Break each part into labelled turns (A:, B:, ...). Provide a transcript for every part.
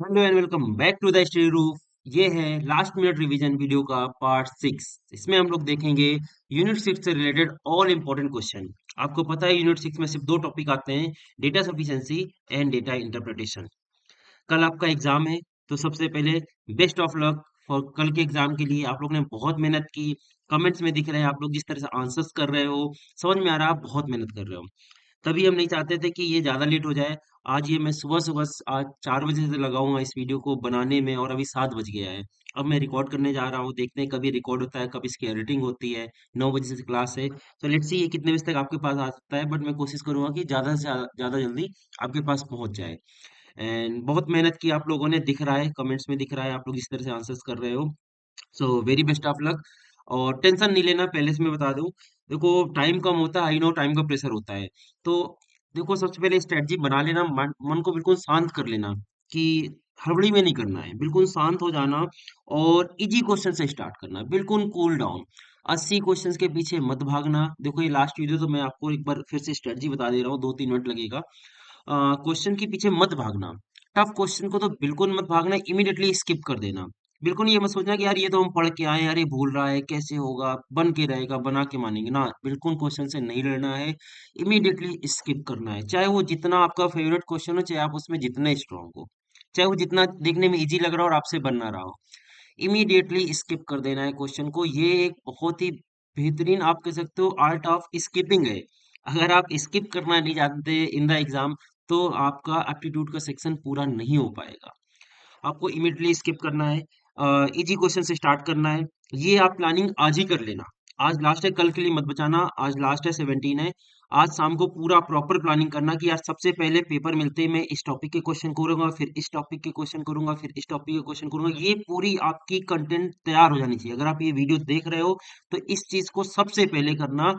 A: Hello and welcome back to the Study Roof. ये है last minute revision video का part 6। इसमें हम लोग देखेंगे यूनिट 6 से रिलेटेड ऑल इंपॉर्टेंट क्वेश्चन। आपको पता है यूनिट 6 में सिर्फ दो टॉपिक आते हैं, data sufficiency and data interpretation. कल आपका एग्जाम है, तो सबसे पहले बेस्ट ऑफ लक फॉर कल के एग्जाम के लिए। आप लोग ने बहुत मेहनत की, कमेंट्स में दिख रहे हैं आप लोग जिस तरह से आंसर्स कर रहे हो, समझ में आ रहा है आप बहुत मेहनत कर रहे हो। तभी हम नहीं चाहते थे कि ये ज़्यादा लेट हो जाए। आज ये मैं सुबह-सुबह आज 4 बजे से लगा हुआ इस वीडियो को बनाने में और अभी 7 बज गया है। अब मैं रिकॉर्ड करने जा रहा हूँ, देखते हैं कभी रिकॉर्ड होता है, कब इसकी एडिटिंग होती है। 9 बजे से क्लास है, तो लेट्स सी ये कितने बजे तक आपके पास आ सकता है, बट मैं कोशिश करूँगा कि ज़्यादा से ज़्यादा जल्दी आपके पास पहुँच जाए। एंड बहुत मेहनत की आप लोगों ने, दिख रहा है, कमेंट्स में दिख रहा है आप लोग जिस तरह से आंसर्स कर रहे हो। So very best of luck. और टेंशन नहीं लेना, पहले से मैं बता दूं। देखो, टाइम कम होता है, आई नो टाइम का प्रेशर होता है। तो देखो, सबसे पहले स्ट्रेटजी बना लेना, मन को बिल्कुल शांत कर लेना कि हड़बड़ी में नहीं करना है, बिल्कुल शांत हो जाना। और इजी क्वेश्चन से स्टार्ट करना, बिल्कुल कूल डाउन। 80 क्वेश्चंस के पीछे मत भागना। देखो, ये लास्ट वीडियो तो मैं आपको एक बार फिर से स्ट्रेटजी बता दे रहा हूँ, 2-3 मिनट लगेगा। क्वेश्चन के पीछे मत भागना। टफ क्वेश्चन को तो बिल्कुल मत भागना, इमीडिएटली स्किप कर देना। बिल्कुल ये मत सोचना कि यार ये तो हम पढ़ के आए हैं, यार ये भूल रहा है, कैसे होगा, बन के रहेगा, बना के मानेंगे ना। बिल्कुल क्वेश्चन से नहीं लड़ना है, इमीडिएटली स्किप करना है। चाहे वो जितना आपका फेवरेट क्वेश्चन हो, चाहे आप उसमें जितने स्ट्रांग हो, चाहे वो जितना देखने में इजी लग रहा हो और आपसे बन ना रहा हो, इमीडिएटली स्किप कर देना है क्वेश्चन को। ये एक बहुत ही बेहतरीन, आप कह सकते हो, आर्ट ऑफ स्किपिंग है। अगर आप स्किप करना नहीं जानते इन द एग्जाम, तो आपका एप्टीट्यूड का सेक्शन पूरा नहीं हो पाएगा। आपको इमीडिएटली स्किप करना है, इजी क्वेश्चन से स्टार्ट करना है। ये आप प्लानिंग आज ही कर लेना। आज लास्ट है, कल के लिए मत बचाना। आज लास्ट है, 17 है। आज शाम को पूरा प्रॉपर प्लानिंग करना कि यार सबसे पहले पेपर मिलते ही मैं इस टॉपिक के क्वेश्चन करूंगा, फिर इस टॉपिक के क्वेश्चन करूंगा, फिर इस टॉपिक के क्वेश्चन करूंगा। ये पूरी आपकी कंटेंट तैयार हो जानी चाहिए। अगर आप ये वीडियो देख रहे हो, तो इस चीज को सबसे पहले करना,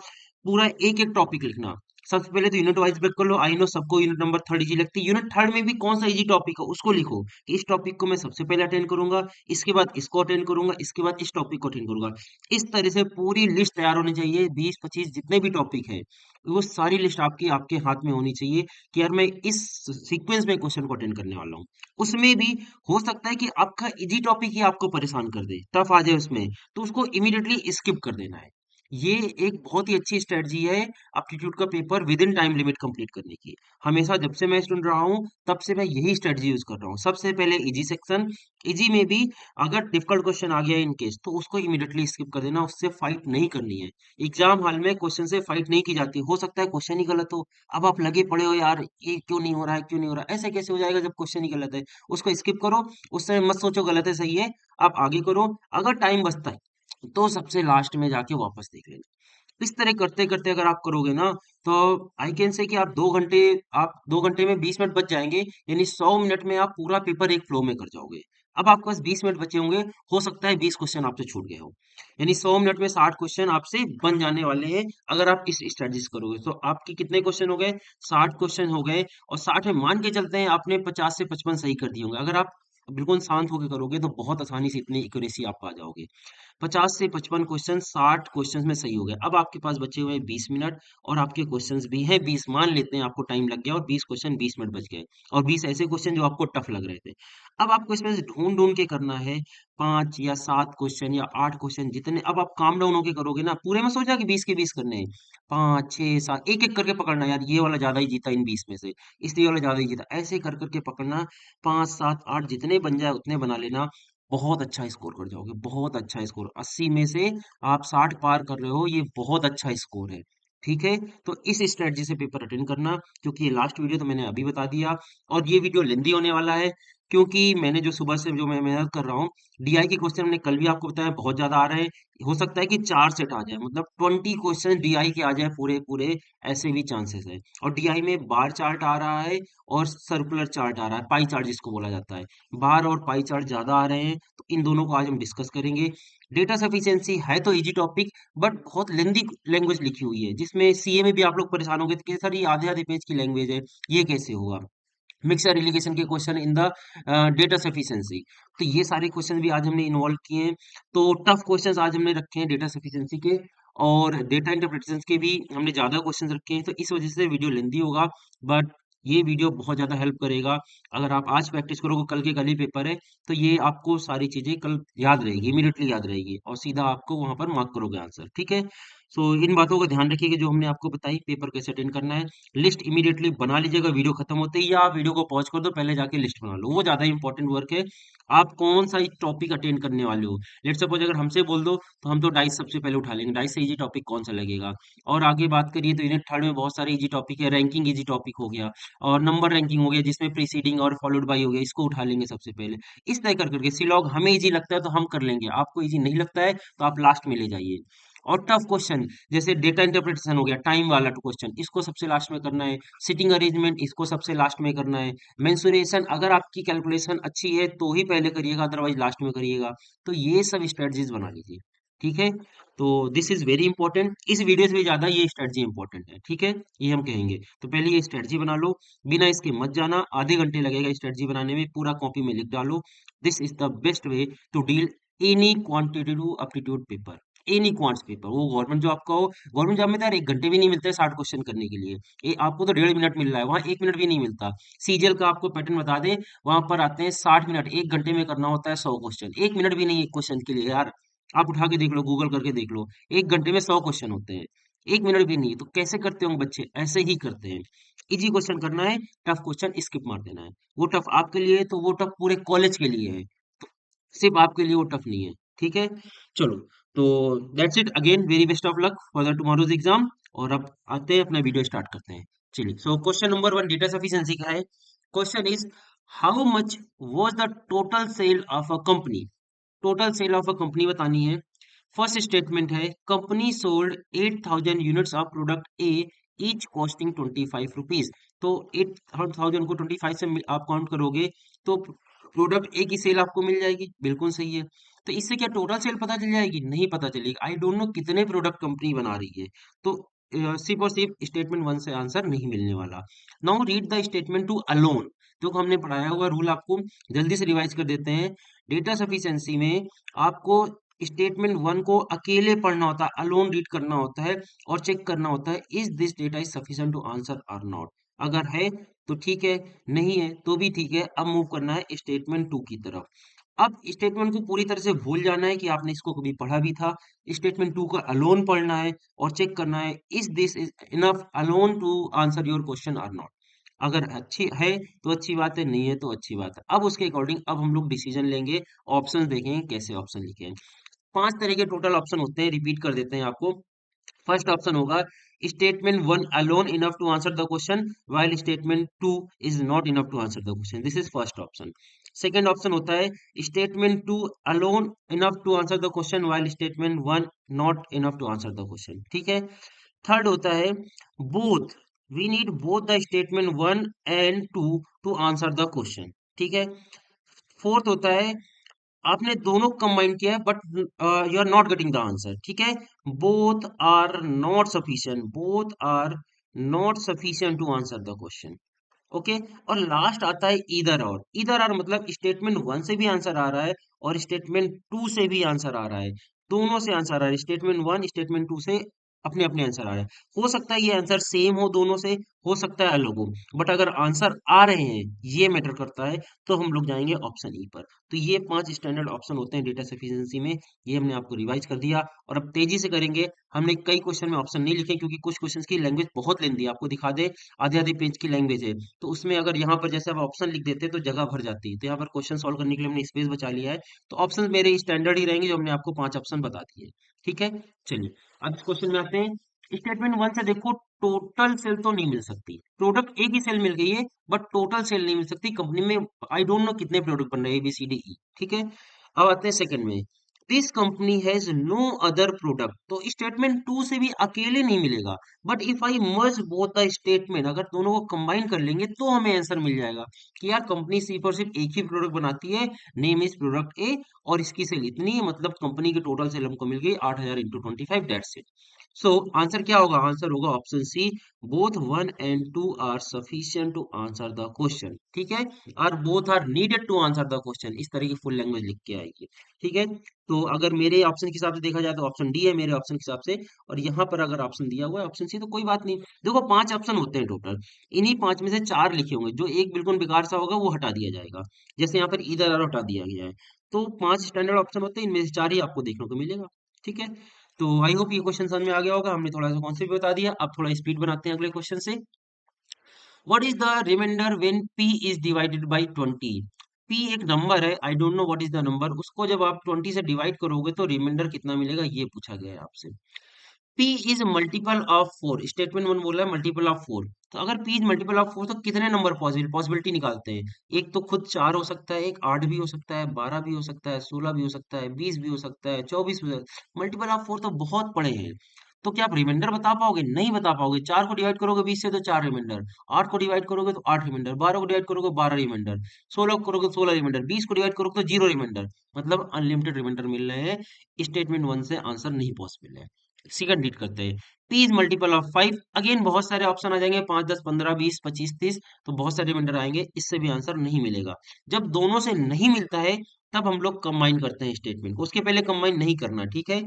A: पूरा एक एक टॉपिक लिखना। सबसे पहले तो यूनिट वाइज ब्रेक कर लो। आई नो सबको यूनिट नंबर थर्ड इजी लगती है, यूनिट थर्ड में भी कौन सा इजी टॉपिक है उसको लिखो कि इस टॉपिक को मैं सबसे पहले अटेंड करूंगा, इसके बाद इसको अटेंड करूंगा, इसके बाद इस टॉपिक को अटेंड करूंगा। इस तरह से पूरी लिस्ट तैयार होनी चाहिए, 20-25 जितने भी टॉपिक है, वो सारी लिस्ट आपकी आपके हाथ में होनी चाहिए कि यार मैं इस सीक्वेंस में क्वेश्चन को अटेंड करने वाला हूँ। उसमें भी हो सकता है कि आपका इजी टॉपिक ही आपको परेशान कर दे, टफ आ जाए उसमें, तो उसको इमीडिएटली स्किप कर देना है। ये एक बहुत ही अच्छी स्ट्रेटजी है एप्टीट्यूड का paper with in time limit complete करने की। हमेशा जब से मैं सुन रहा हूँ, तब से मैं यही स्ट्रेटजी यूज कर रहा हूँ। सबसे पहले इजी सेक्शन, इजी में भी अगर डिफिकल्ट क्वेश्चन आ गया इन केस, तो उसको इमीडिएटली स्किप कर देना, उससे फाइट नहीं करनी है। एग्जाम हॉल में क्वेश्चन से फाइट नहीं की जाती। हो सकता है क्वेश्चन ही गलत हो, अब आप लगे पड़े हो, यार ये क्यों नहीं हो रहा है, क्यों नहीं हो रहा है, ऐसे कैसे हो जाएगा जब क्वेश्चन ही गलत है। उसको स्किप करो, उस समय मत सोचो गलत है सही है, आप आगे करो। अगर टाइम बचता है, तो सबसे लास्ट में जाके वापस देख लेना। इस तरह करते करते अगर आप करोगे ना, तो आई कैन से कि आप 2 घंटे में 20 मिनट बच जाएंगे, यानी 100 मिनट में आप पूरा पेपर एक फ्लो में कर जाओगे। अब आपके पास 20 मिनट बचे होंगे, हो सकता है 20 क्वेश्चन आपसे छूट गए हो, यानी 100 मिनट में 60 क्वेश्चन आपसे बन जाने वाले हैं। अगर आप इस स्ट्रेटजी से करोगे, तो आपके कितने क्वेश्चन हो गए? 60 क्वेश्चन हो गए। और 60 में मान के चलते हैं आपने 50 से 55 सही कर दिए होंगे। अगर आप बिल्कुल शांत होकर करोगे, तो बहुत आसानी से इतनी एक्यूरेसी आप पा जाओगे। 50 से 55 क्वेश्चन 60 क्वेश्चंस में सही हो गए। अब आपके पास बचे हुए हैं 20 मिनट, और आपके क्वेश्चंस भी हैं 20। मान लेते हैं आपको टाइम लग गया और 20 क्वेश्चन 20 मिनट बच गए, और 20 ऐसे क्वेश्चन जो आपको टफ लग रहे थे। अब आपको इसमें से ढूंढ ढूंढ के करना है, 5 या 7 क्वेश्चन या 8 क्वेश्चन जितने। अब आप काम डाउन होके करोगे ना, पूरे में सोचा कि 20 के 20 करने हैं। 5, 6, 7 एक एक करके पकड़ना, यार ये वाला ज्यादा ही जीता इन 20 में से, इसलिए वाला ज्यादा ही जीता, ऐसे कर करके पकड़ना। 5, 7, 8 जितने बन जाए उतने बना लेना। बहुत अच्छा स्कोर कर जाओगे, बहुत अच्छा स्कोर। 80 में से आप 60 पार कर रहे हो, ये बहुत अच्छा स्कोर है। ठीक है, तो इस स्ट्रेटजी से पेपर अटेंड करना, क्योंकि ये लास्ट वीडियो तो मैंने अभी बता दिया। और ये वीडियो लेंदी होने वाला है, क्योंकि मैंने जो सुबह से जो मैं मेहनत कर रहा हूँ, डीआई के क्वेश्चन हमने कल भी आपको बताया बहुत ज्यादा आ रहे हैं। हो सकता है कि 4 सेट आ जाए, मतलब 20 क्वेश्चन डीआई के आ जाए पूरे पूरे, ऐसे भी चांसेस है। और डीआई में बार चार्ट आ रहा है, और सर्कुलर चार्ट आ रहा है, पाई चार्ट जिसको बोला जाता है। बार और पाई चार्ट ज्यादा आ रहे हैं, तो इन दोनों को आज हम डिस्कस करेंगे। डेटा सफिशिएंसी है तो इजी टॉपिक, बट बहुत लेंदी लैंग्वेज लिखी हुई है, जिसमें सीए में भी आप लोग परेशान होंगे कि सर ये आधे आधे पेज की लैंग्वेज है, ये कैसे होगा। मिक्सर रिलीगेशन के question in the data sufficiency, तो ये सारे क्वेश्चन भी आज हमने इन्वॉल्व किए हैं। तो टफ क्वेश्चंस आज हमने रखे हैं डेटा सफिशिएंसी के, और डेटा इंटरप्रिटेशन के भी हमने ज्यादा क्वेश्चंस रखे हैं, तो इस वजह से वीडियो लेंदी होगा। बट ये वीडियो बहुत ज्यादा हेल्प करेगा। अगर आप आज प्रैक्टिस करोगे, कल ही पेपर है, तो ये आपको सारी चीजें कल याद रहेगी, इमीडिएटली याद रहेगी और सीधा आपको वहां पर मार्क करोगे आंसर। ठीक है, सो इन बातों का ध्यान रखिएगा जो हमने आपको बताई। पेपर कैसे अटेंड करना है, लिस्ट इमीडिएटली बना लीजिएगा वीडियो खत्म होते ही, या आप वीडियो को पॉज कर दो, पहले जाके लिस्ट बना लो, वो ज्यादा इंपॉर्टेंट वर्क है। आप कौन सा टॉपिक अटेंड करने वाले हो, लेट सपोज अगर हमसे बोल दो तो हम तो डाइस सबसे पहले उठा लेंगे, डाइस से इजी टॉपिक कौन सा लगेगा। और आगे बात करिए तो यूनिट थर्ड में बहुत सारे इजी टॉपिक है, रैंकिंग इजी टॉपिक हो गया, और नंबर रैंकिंग हो गया जिसमें प्रीसीडिंग और फॉलोड बाय हो गया, इसको उठा लेंगे सबसे पहले। इस तरह कर करके सिलॉग हमें इजी लगता है तो हम कर लेंगे, आपको इजी नहीं लगता है तो आप लास्ट में ले जाइए। और टफ क्वेश्चन जैसे डेटा इंटरप्रिटेशन हो गया, टाइम वाला क्वेश्चन, इसको सबसे लास्ट में करना है। सिटिंग अरेंजमेंट इसको सबसे लास्ट में करना है। मेंसुरेशन अगर आपकी कैलकुलेशन अच्छी है तो ही पहले करिएगा, अदरवाइज लास्ट में करिएगा। तो ये सब स्ट्रेटजीज बना लीजिए। ठीक है, तो दिस इज वेरी इंपॉर्टेंट, इस वीडियो से भी ज्यादा ये स्ट्रेटजी इंपॉर्टेंट है। ठीक है, ये हम कहेंगे तो पहले ये स्ट्रेटजी बना लो, बिना इसके मत जाना, आधे घंटे लगेगा स्ट्रेटजी बनाने में, पूरा कॉपी में लिख डालो। This is the best way to deal any quantitative aptitude paper, any quants paper, वो गवर्नमेंट जॉब का हो। गवर्नमेंट जॉब में तो यार 1 घंटे भी नहीं मिलते 60 क्वेश्चन करने के लिए, ये आपको तो 1.5 मिनट मिल रहा है, वहाँ 1 मिनट भी नहीं मिलता। सीजीएल का आपको पैटर्न बता दें, वहां पर आते हैं 60 मिनट, 1 घंटे में करना होता है 100 क्वेश्चन, 1 मिनट भी नहीं एक क्वेश्चन के लिए यार। आप उठा के देख लो, गूगल करके देख लो, 1 घंटे में 100 क्वेश्चन होते हैं, 1 मिनट भी नहीं। तो कैसे करते होंगे बच्चे, ऐसे ही करते हैं। इजी क्वेश्चन करना है, टफ क्वेश्चन स्किप मार देना है। वो टफ आपके लिए है तो वो टफ पूरे कॉलेज के लिए है, सिर्फ आपके लिए वो टफ नहीं है। ठीक है, चलो, तो that's it, again very best of luck for the tomorrow's exam. और अब आते हैं अपना वीडियो स्टार्ट करते हैं। चलिए, so question number 1 data sufficiency का है। Question is, how much was the total sale of a company. Total sale of a company बतानी है। फर्स्ट स्टेटमेंट है, company sold 8000 units of product A, each costing 25 rupees. तो 8000 को 25 से आप count करोगे तो प्रोडक्ट ए की सेल आपको मिल जाएगी, बिल्कुल सही है। तो इससे क्या टोटल सेल पता चल जाएगी? नहीं पता चलेगी, आई डोंट नो कितने प्रोडक्ट कंपनी बना रही है। तो सिर्फ और सिर्फ स्टेटमेंट 1 से आंसर नहीं मिलने वाला। Now read the statement two alone, जो हमने पढ़ाया हुआ रूल आपको जल्दी से रिवाइज कर देते हैं। डेटा सफिशिएंसी में आपको स्टेटमेंट 1 को अकेले पढ़ना होता है, अलोन रीड करना होता है, और चेक करना होता है is this data is sufficient to answer or not. अगर है तो ठीक है, नहीं है तो भी ठीक है। अब मूव करना है स्टेटमेंट 2 की तरफ। अब स्टेटमेंट को पूरी तरह से भूल जाना है कि आपने इसको कभी पढ़ा भी था। स्टेटमेंट 2 का अलोन पढ़ना है और चेक करना है is this is enough alone to answer your question or not. अगर अच्छी है तो अच्छी बात है, नहीं है तो अच्छी बात है। अब उसके अकॉर्डिंग अब हम लोग डिसीजन लेंगे, ऑप्शंस देखेंगे कैसे ऑप्शन लिखे हैं। 5 तरह के टोटल ऑप्शन होते हैं, रिपीट कर देते हैं आपको। फर्स्ट ऑप्शन होगा, statement 1 alone enough to answer the question while statement 2 is not enough to answer the question, this is first option. Second option होता है, statement 2 alone enough to answer the question while statement 1 not enough to answer the question. ठीक है। Third होता है, both, we need both the statement 1 and 2 to answer the question. ठीक है। Fourth होता है, आपने दोनों कंबाइन किया है but you are not getting the answer. ठीक है, both are not sufficient, both are not sufficient to answer the question. Okay. और लास्ट आता है इधर और, इधर और मतलब स्टेटमेंट 1 से भी आंसर आ रहा है और स्टेटमेंट 2 से भी आंसर आ रहा है, दोनों से आंसर आ रहा है, स्टेटमेंट 1 स्टेटमेंट 2 से अपने अपने आंसर आ रहे हैं। हो सकता है ये आंसर सेम हो दोनों से, हो सकता है अलग हो, बट अगर आंसर आ रहे हैं, ये मैटर करता है, तो हम लोग जाएंगे ऑप्शन ई पर। तो ये 5 स्टैंडर्ड ऑप्शन होते हैं डेटा सफिशिएंसी में, ये हमने आपको रिवाइज कर दिया। और अब तेजी से करेंगे, हमने कई क्वेश्चन में ऑप्शन नहीं लिखे क्योंकि कुछ क्वेश्चन की लैंग्वेज बहुत लेंदी है, आपको दिखा दे, आधे आधे पेज की लैंग्वेज है, तो उसमें अगर यहाँ पर जैसे आप ऑप्शन लिख देते तो जगह भर जाती है, तो यहाँ पर क्वेश्चन सॉल्व करने के लिए हमने स्पेस बचा लिया है। तो ऑप्शन मेरे स्टैंडर्ड ही रहेंगे, जो हमने आपको 5 ऑप्शन बता दिए। ठीक है, चलिए अब इस क्वेश्चन में आते हैं। स्टेटमेंट 1 से देखो, टोटल सेल तो नहीं मिल सकती, प्रोडक्ट एक ही सेल मिल गई है बट टोटल सेल नहीं मिल सकती कंपनी में, आई डोंट नो कितने प्रोडक्ट बन रहे हैं, ABCDE। ठीक है। अब आते हैं सेकंड में, this company has no other product, तो स्टेटमेंट 2 से भी अकेले नहीं मिलेगा, but if I merge both the statement, अगर दोनों को कंबाइन कर लेंगे तो हमें आंसर मिल जाएगा कि यार कंपनी सिर्फ और सिर्फ एक ही प्रोडक्ट बनाती है, नेम इज प्रोडक्ट ए, और इसकी सेल इतनी है, मतलब कंपनी की टोटल सेल हमको मिल गई 8000 into 25, that's it. So answer क्या होगा? आंसर होगा option C, both 1 and 2 are sufficient to answer the question. ठीक है, और both are needed to answer the question, इस तरह की फुल लैंग्वेज लिख के आएगी। ठीक है, तो अगर मेरे ऑप्शन के हिसाब से देखा जाए तो ऑप्शन डी है मेरे ऑप्शन के हिसाब से, और यहाँ पर अगर ऑप्शन दिया हुआ है ऑप्शन सी, तो कोई बात नहीं। देखो 5 ऑप्शन होते हैं टोटल, इन्हीं 5 में से 4 लिखे होंगे, जो एक बिल्कुल बेकार सा होगा वो हटा दिया जाएगा, जैसे यहाँ पर इधर और हटा दिया गया है। तो 5 स्टैंडर्ड ऑप्शन होते हैं, इनमें से 4 ही आपको देखने को मिलेगा। ठीक है, तो आई होप ये क्वेश्चन समझ में आ गया होगा, हमने थोड़ा सा कॉन्सेप्ट बता दिया। अब थोड़ा स्पीड बनाते हैं अगले क्वेश्चन से। What is the reminder when p is divided by 20? p एक नंबर है, I don't know what is the number, उसको जब आप 20 से डिवाइड करोगे तो रिमाइंडर कितना मिलेगा, ये पूछा गया है आपसे। P is multiple of 4, statement one बोला है मल्टीपल ऑफ 4, तो अगर P इज मल्टीपल ऑफ 4 तो कितने नंबर पॉसिबिलिटी निकालते हैं? एक तो खुद 4 हो सकता है, एक 8 भी हो सकता है, 12 भी हो सकता है, 16 भी हो सकता है, 20 भी हो सकता है, 24 भी हो सकता है। मल्टीपल ऑफ 4 तो बहुत पड़े हैं, तो क्या आप रिमाइंडर बता पाओगे? नहीं बता पाओगे। 4 को डिवाइड करोगे 20 से तो 4 रिमाइंडर, 8 को डिवाइड करोगे तो 8 रिमाइंडर, 12 को डिवाइड करोगे 12 रिमाइंडर, 16 को करोगे 16 रिमाइंडर, 20 को डिवाइड करोगे तो 0 रिमाइंडर, मतलब अनलिमिटेड रिमाइंडर मिल रहे हैं। स्टेटमेंट वन से आंसर नहीं पॉसिबल है। सेकंड रीड करते हैं। P is multiple of 5, again बहुत सारे ऑप्शन आ जाएंगे, 5 10 15 20 25 30, तो बहुत सारे रिमाइंडर आएंगे, इससे भी आंसर नहीं मिलेगा। जब दोनों से नहीं मिलता है तब हम लोग कंबाइन करते हैं स्टेटमेंट को, उसके पहले कंबाइन नहीं करना। ठीक है,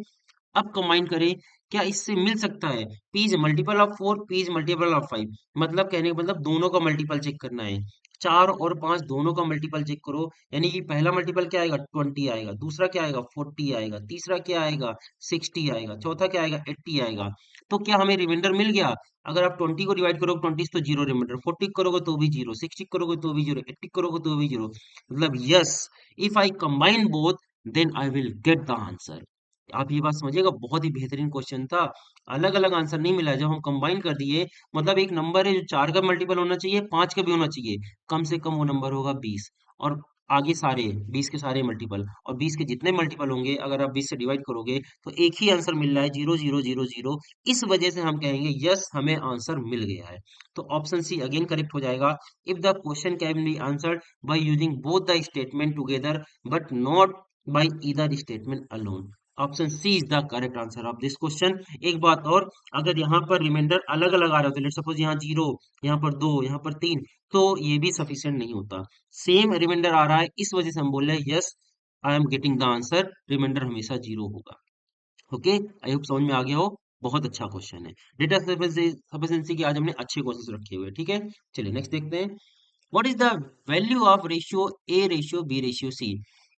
A: अब कंबाइन करें, क्या इससे मिल सकता है? P is multiple of 4, P is multiple of 5, मतलब कहने का मतलब दोनों का मल्टीपल चेक करना है। 4 और 5 दोनों का मल्टीपल चेक करो, यानी कि पहला मल्टीपल क्या आएगा? 20 आएगा, दूसरा क्या आएगा? 40 आएगा, तीसरा क्या आएगा? 60 आएगा, चौथा क्या आएगा? 80 आएगा। तो क्या हमें रिमाइंडर मिल गया? अगर आप 20 को डिवाइड करोगे 20 से तो जीरो रिमाइंडर, 40 करोगे तो भी जीरो, 60 करोगे तो भी जीरो, 80 करोगे तो भी जीरो, मतलब yes, if I combine both then I will get the answer. आप ये बात समझिएगा, बहुत ही बेहतरीन क्वेश्चन था। अलग अलग आंसर नहीं मिला, जब हम कंबाइन कर दिए, मतलब एक नंबर है जो 4 का मल्टीपल होना चाहिए, 5 का भी होना चाहिए, कम से कम वो नंबर होगा 20, और आगे सारे 20 के सारे मल्टीपल, और 20 के जितने मल्टीपल होंगे अगर आप 20 से डिवाइड करोगे तो एक ही आंसर मिल रहा है, 0 0 0 0। इस वजह से हम कहेंगे यस, हमें आंसर मिल गया है। तो ऑप्शन सी अगेन करेक्ट हो जाएगा। If the question can be answered by using both the statement together but not by either statement alone, option C is the correct answer of this question. एक बात और, अगर यहाँ पर reminder अलग अलग आ रहे होते, लेट सपोज यहाँ 0, यहाँ पर 2, यहाँ पर 3, तो ये भी सफिशिएंट नहीं होता। सेम रिमाइंडर आ रहा है, इस वजह से हम बोल रहे हैं yes, I am getting the answer, reminder हमेशा 0 होगा। ओके, आई होप समझ में आ गया हो। बहुत अच्छा क्वेश्चन है। डेटा सफिशिएंसी के आज हमने अच्छे क्वेश्चन रखे हुए हैं। ठीक है, चलिए नेक्स्ट देखते हैं। What is the value of ratio a ratio b ratio c?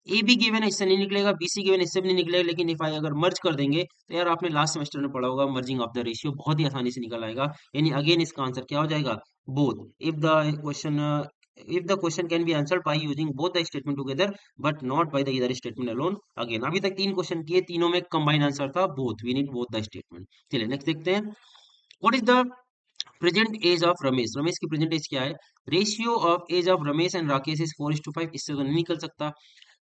A: A भी गिवन है, इससे नहीं निकलेगा, बी सी गिवन इससे भी नहीं निकलेगा, लेकिन इफ आई अगर मर्ज कर देंगे तो यार आपने लास्ट सेमेस्टर में पढ़ा होगा, मर्जिंग ऑफ द रेशियो बहुत ही आसानी से निकल आएगा। यानी अगेन इसका आंसर क्या हो जाएगा? Both. If the question can be answered by using both the statement together but not by the either statement alone. Again अभी तक 3 क्वेश्चन किए, तीनों में कंबाइन आंसर था both, we need both the statement. चलिए नेक्स्ट देखते हैं। What is the present age of Ramesh? Ramesh की प्रेजेंट एज क्या है? Ratio of age of Ramesh and Rakesh is 4:5, इससे तो नहीं निकल सकता।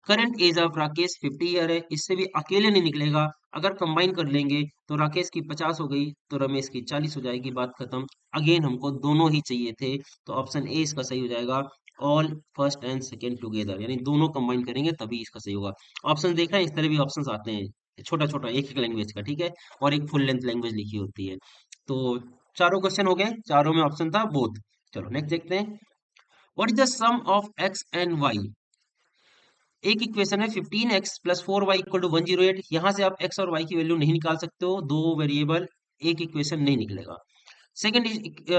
A: Current age of Rakesh 50 year है, इससे भी अकेले नहीं निकलेगा। अगर कंबाइन कर लेंगे तो राकेश की 50 हो गई तो रमेश की 40 हो जाएगी, बात खत्म। अगेन हमको दोनों ही चाहिए थे, तो ऑप्शन ए इसका सही हो जाएगा। All first and second together, यानी दोनों कंबाइन करेंगे तभी इसका सही होगा। ऑप्शन देख रहे हैं, इस तरह भी ऑप्शन आते हैं, छोटा छोटा एक एक लैंग्वेज का। ठीक है, और एक फुल लेंथ लैंग्वेज लिखी होती है। तो चारों क्वेश्चन हो गए, चारों में ऑप्शन था बोथ। चलो नेक्स्ट देखते हैं। What is the sum of X and Y? एक इक्वेशन है 15x plus 4y equal to 108, यहाँ से आप x और y की वैल्यू नहीं निकाल सकते हो, दो वेरिएबल, एक इक्वेशन नहीं निकलेगा। सेकंड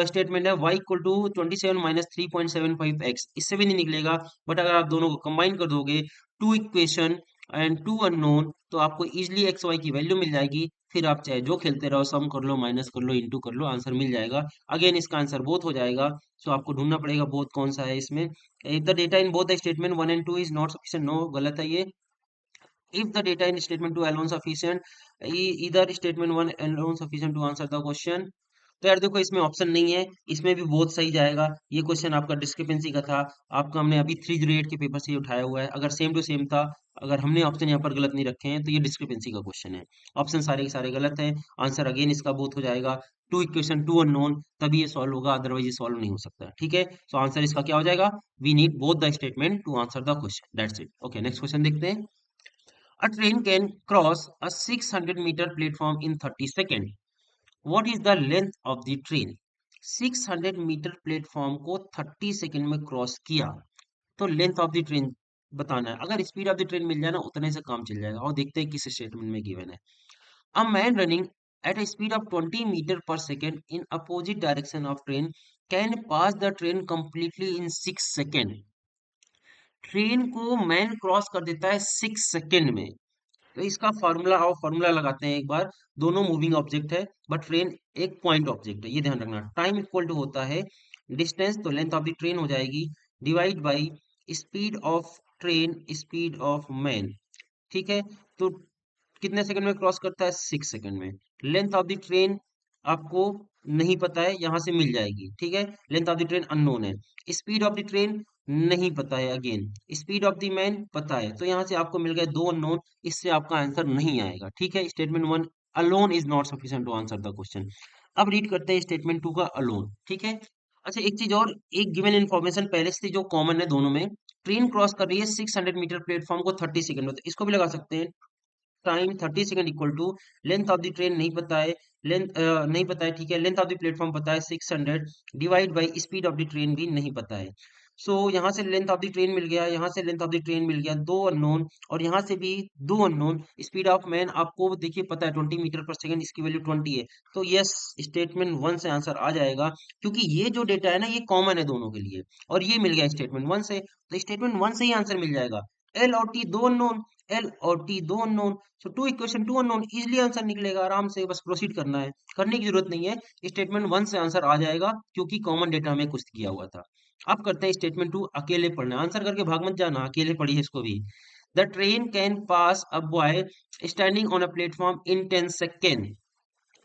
A: स्टेटमेंट है y equal to 27 minus 3.75x, इससे भी नहीं निकलेगा। बट अगर आप दोनों को कंबाइन कर दोगे, two equation and two unknown, तो आपको इजिली एक्स वाई की वैल्यू मिल जाएगी। फिर आप चाहे जो खेलते रहो, सम कर लो, माइनस कर लो, इंटू कर लो, आंसर मिल जाएगा। अगेन इसका आंसर बोथ हो जाएगा। सो आपको ढूंढना पड़ेगा बोथ कौन सा है इसमें। If the data in both the statement 1 and 2 is not sufficient, no, गलत है ये। if the data in statement 2 alone sufficient, either statement 1 alone sufficient to answer the question। तो यार देखो, इसमें ऑप्शन नहीं है, इसमें भी बहुत सही जाएगा। ये क्वेश्चन आपका डिस्क्रिपेंसी का था, आपका हमने अभी 308 के पेपर से ही उठाया हुआ है। अगर सेम टू सेम था, अगर हमने ऑप्शन यहाँ पर गलत नहीं रखे हैं, तो ये डिस्क्रिपेंसी का क्वेश्चन है। ऑप्शन सारे के सारे गलत हैं, आंसर अगेन इसका बोथ हो जाएगा। टू इक्वेशन टू अननोन, तभी ये सॉल्व होगा, अदरवाइज ये सॉल्व नहीं हो सकता। ठीक है, सो आंसर इसका क्या हो जाएगा? We need both the statement to answer the question, that's it. Okay, next question देखते हैं। A train can cross a 600-meter platform in 30 seconds. What is the length of the train? 600 metre platform को 30 second में cross किया, तो length of the train बताना है। अगर speed of the train मिल जाए ना, उतने से काम चल जाएगा। और देखते हैं किस स्टेटमेंट में गिवन है। A man running at a speed of 20 metre per second in opposite direction of train can pass the train completely in 6 second. Train को मैन क्रॉस कर देता है 6 सेकेंड में। तो इसका फॉर्मूला लगाते हैं एक बार। दोनों मूविंग ऑब्जेक्ट है, बट ट्रेन एक पॉइंट ऑब्जेक्ट है, ये ध्यान रखना। टाइम इक्वल टू होता है डिस्टेंस, तो लेंथ ऑफ द ट्रेन हो जाएगी, divide by speed of train, speed of man. ठीक है, तो कितने सेकंड में क्रॉस करता है? 6 सेकंड में। लेंथ ऑफ द ट्रेन आपको नहीं पता है, यहां से मिल जाएगी। ठीक है, length of the train unknown है। स्पीड ऑफ द ट्रेन नहीं पता है, again. Speed of the man पता है, तो यहां से आपको मिल गए दो अननोन। इससे आपका आंसर नहीं आएगा। ठीक है, statement one alone is not sufficient to answer the question. अब रीड करते हैं स्टेटमेंट टू का अलोन। ठीक है, अच्छा एक चीज और, एक गिवन इन्फॉर्मेशन पहले से जो कॉमन है दोनों में, ट्रेन क्रॉस कर रही है 600 मीटर प्लेटफॉर्म को 30 सेकंड में, तो इसको भी लगा सकते हैं। Time 30 second equal to length of the train नहीं पता है, लेंथ नहीं पता है। ठीक है, लेंथ ऑफ द प्लेटफॉर्म पता है 600, divide by speed of the train भी नहीं पता है। सो यहाँ से लेंथ ऑफ द ट्रेन मिल गया, यहाँ से लेंथ ऑफ द ट्रेन मिल गया, दो अननोन, और यहाँ से भी दो अननोन। स्पीड ऑफ मैन आपको देखिए पता है 20 मीटर पर सेकंड, इसकी वैल्यू 20 है। तो यस, स्टेटमेंट वन से आंसर आ जाएगा, क्योंकि ये जो डेटा है ना, ये कॉमन है दोनों के लिए, और ये मिल गया स्टेटमेंट वन से, तो स्टेटमेंट वन से ही आंसर मिल जाएगा। एल और टी दो अननोन, एल और टी दो unknown, so two equation two unknown, easily answer निकलेगा आराम से। बस प्रोसीड करना है, करने की जरूरत नहीं है। स्टेटमेंट वन से आंसर आ जाएगा, क्योंकि कॉमन डेटा में कुछ किया हुआ था। अब करते हैं स्टेटमेंट टू। अकेले पढ़ना, आंसर करके भाग मत जाना, अकेले पढ़िए इसको भी। The train can pass a boy standing on a platform in 10 second.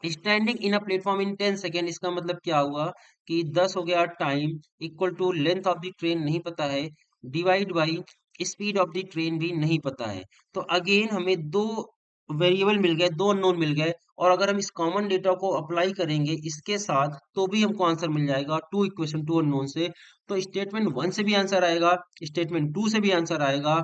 A: Standing in a platform in 10 second, इसका मतलब क्या हुआ कि 10 हो गया time, equal to length of the train नहीं पता है, divide by speed of the train भी नहीं पता है। तो अगेन हमें दो वेरिएबल मिल गए, दो अननोन मिल गए, और अगर हम इस कॉमन डेटा को अप्लाई करेंगे इसके साथ, तो भी हमको आंसर मिल जाएगा टू इक्वेशन टू अननोन से। तो स्टेटमेंट वन से भी आंसर आएगा, स्टेटमेंट टू से भी आंसर आएगा।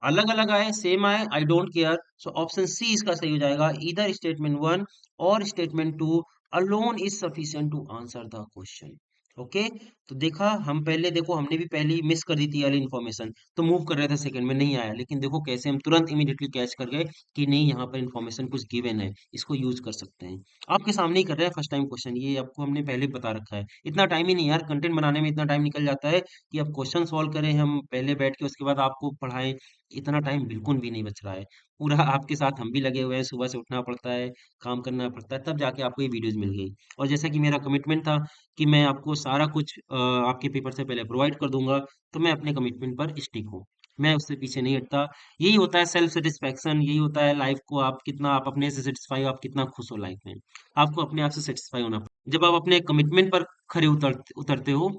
A: अलग अलग आए सेम आए, I don't care. So option C इसका सही हो जाएगा, इधर स्टेटमेंट वन और statement two alone is sufficient to answer the question. Okay, तो देखा, हम पहले देखो, हमने भी पहले ही मिस कर दी थी वाली इन्फॉर्मेशन, तो मूव कर रहे थे सेकंड में, नहीं आया। लेकिन देखो कैसे हम तुरंत इमीडिएटली कैच कर गए कि नहीं, यहाँ पर इन्फॉर्मेशन कुछ गिवन है, इसको यूज कर सकते हैं। आपके सामने ही कर रहे हैं फर्स्ट टाइम क्वेश्चन, ये आपको हमने पहले बता रखा है। इतना टाइम ही नहीं यार, कंटेंट बनाने में इतना टाइम निकल जाता है कि अब क्वेश्चन सॉल्व करें हम पहले बैठ के, उसके बाद आपको पढ़ाएं, इतना टाइम बिल्कुल भी नहीं बच रहा है। पूरा आपके साथ हम भी लगे हुए हैं, सुबह से उठना पड़ता है, काम करना पड़ता है, तब जाके आपको ये वीडियोस मिल गई। और जैसा कि मेरा कमिटमेंट था कि मैं आपको सारा कुछ आपके पेपर से पहले प्रोवाइड कर दूंगा, तो मैं अपने कमिटमेंट पर स्टिक हूँ, मैं उससे पीछे नहीं हटता। यही होता है सेल्फ सेटिस्फैक्शन, यही होता है लाइफ को आप कितना, आप अपने से सेटिस्फाई, आप कितना खुश हो लाइफ में। आपको अपने आप से सेटिस्फाई होना पड़ता है। जब आप अपने कमिटमेंट पर खरे उतरते हो,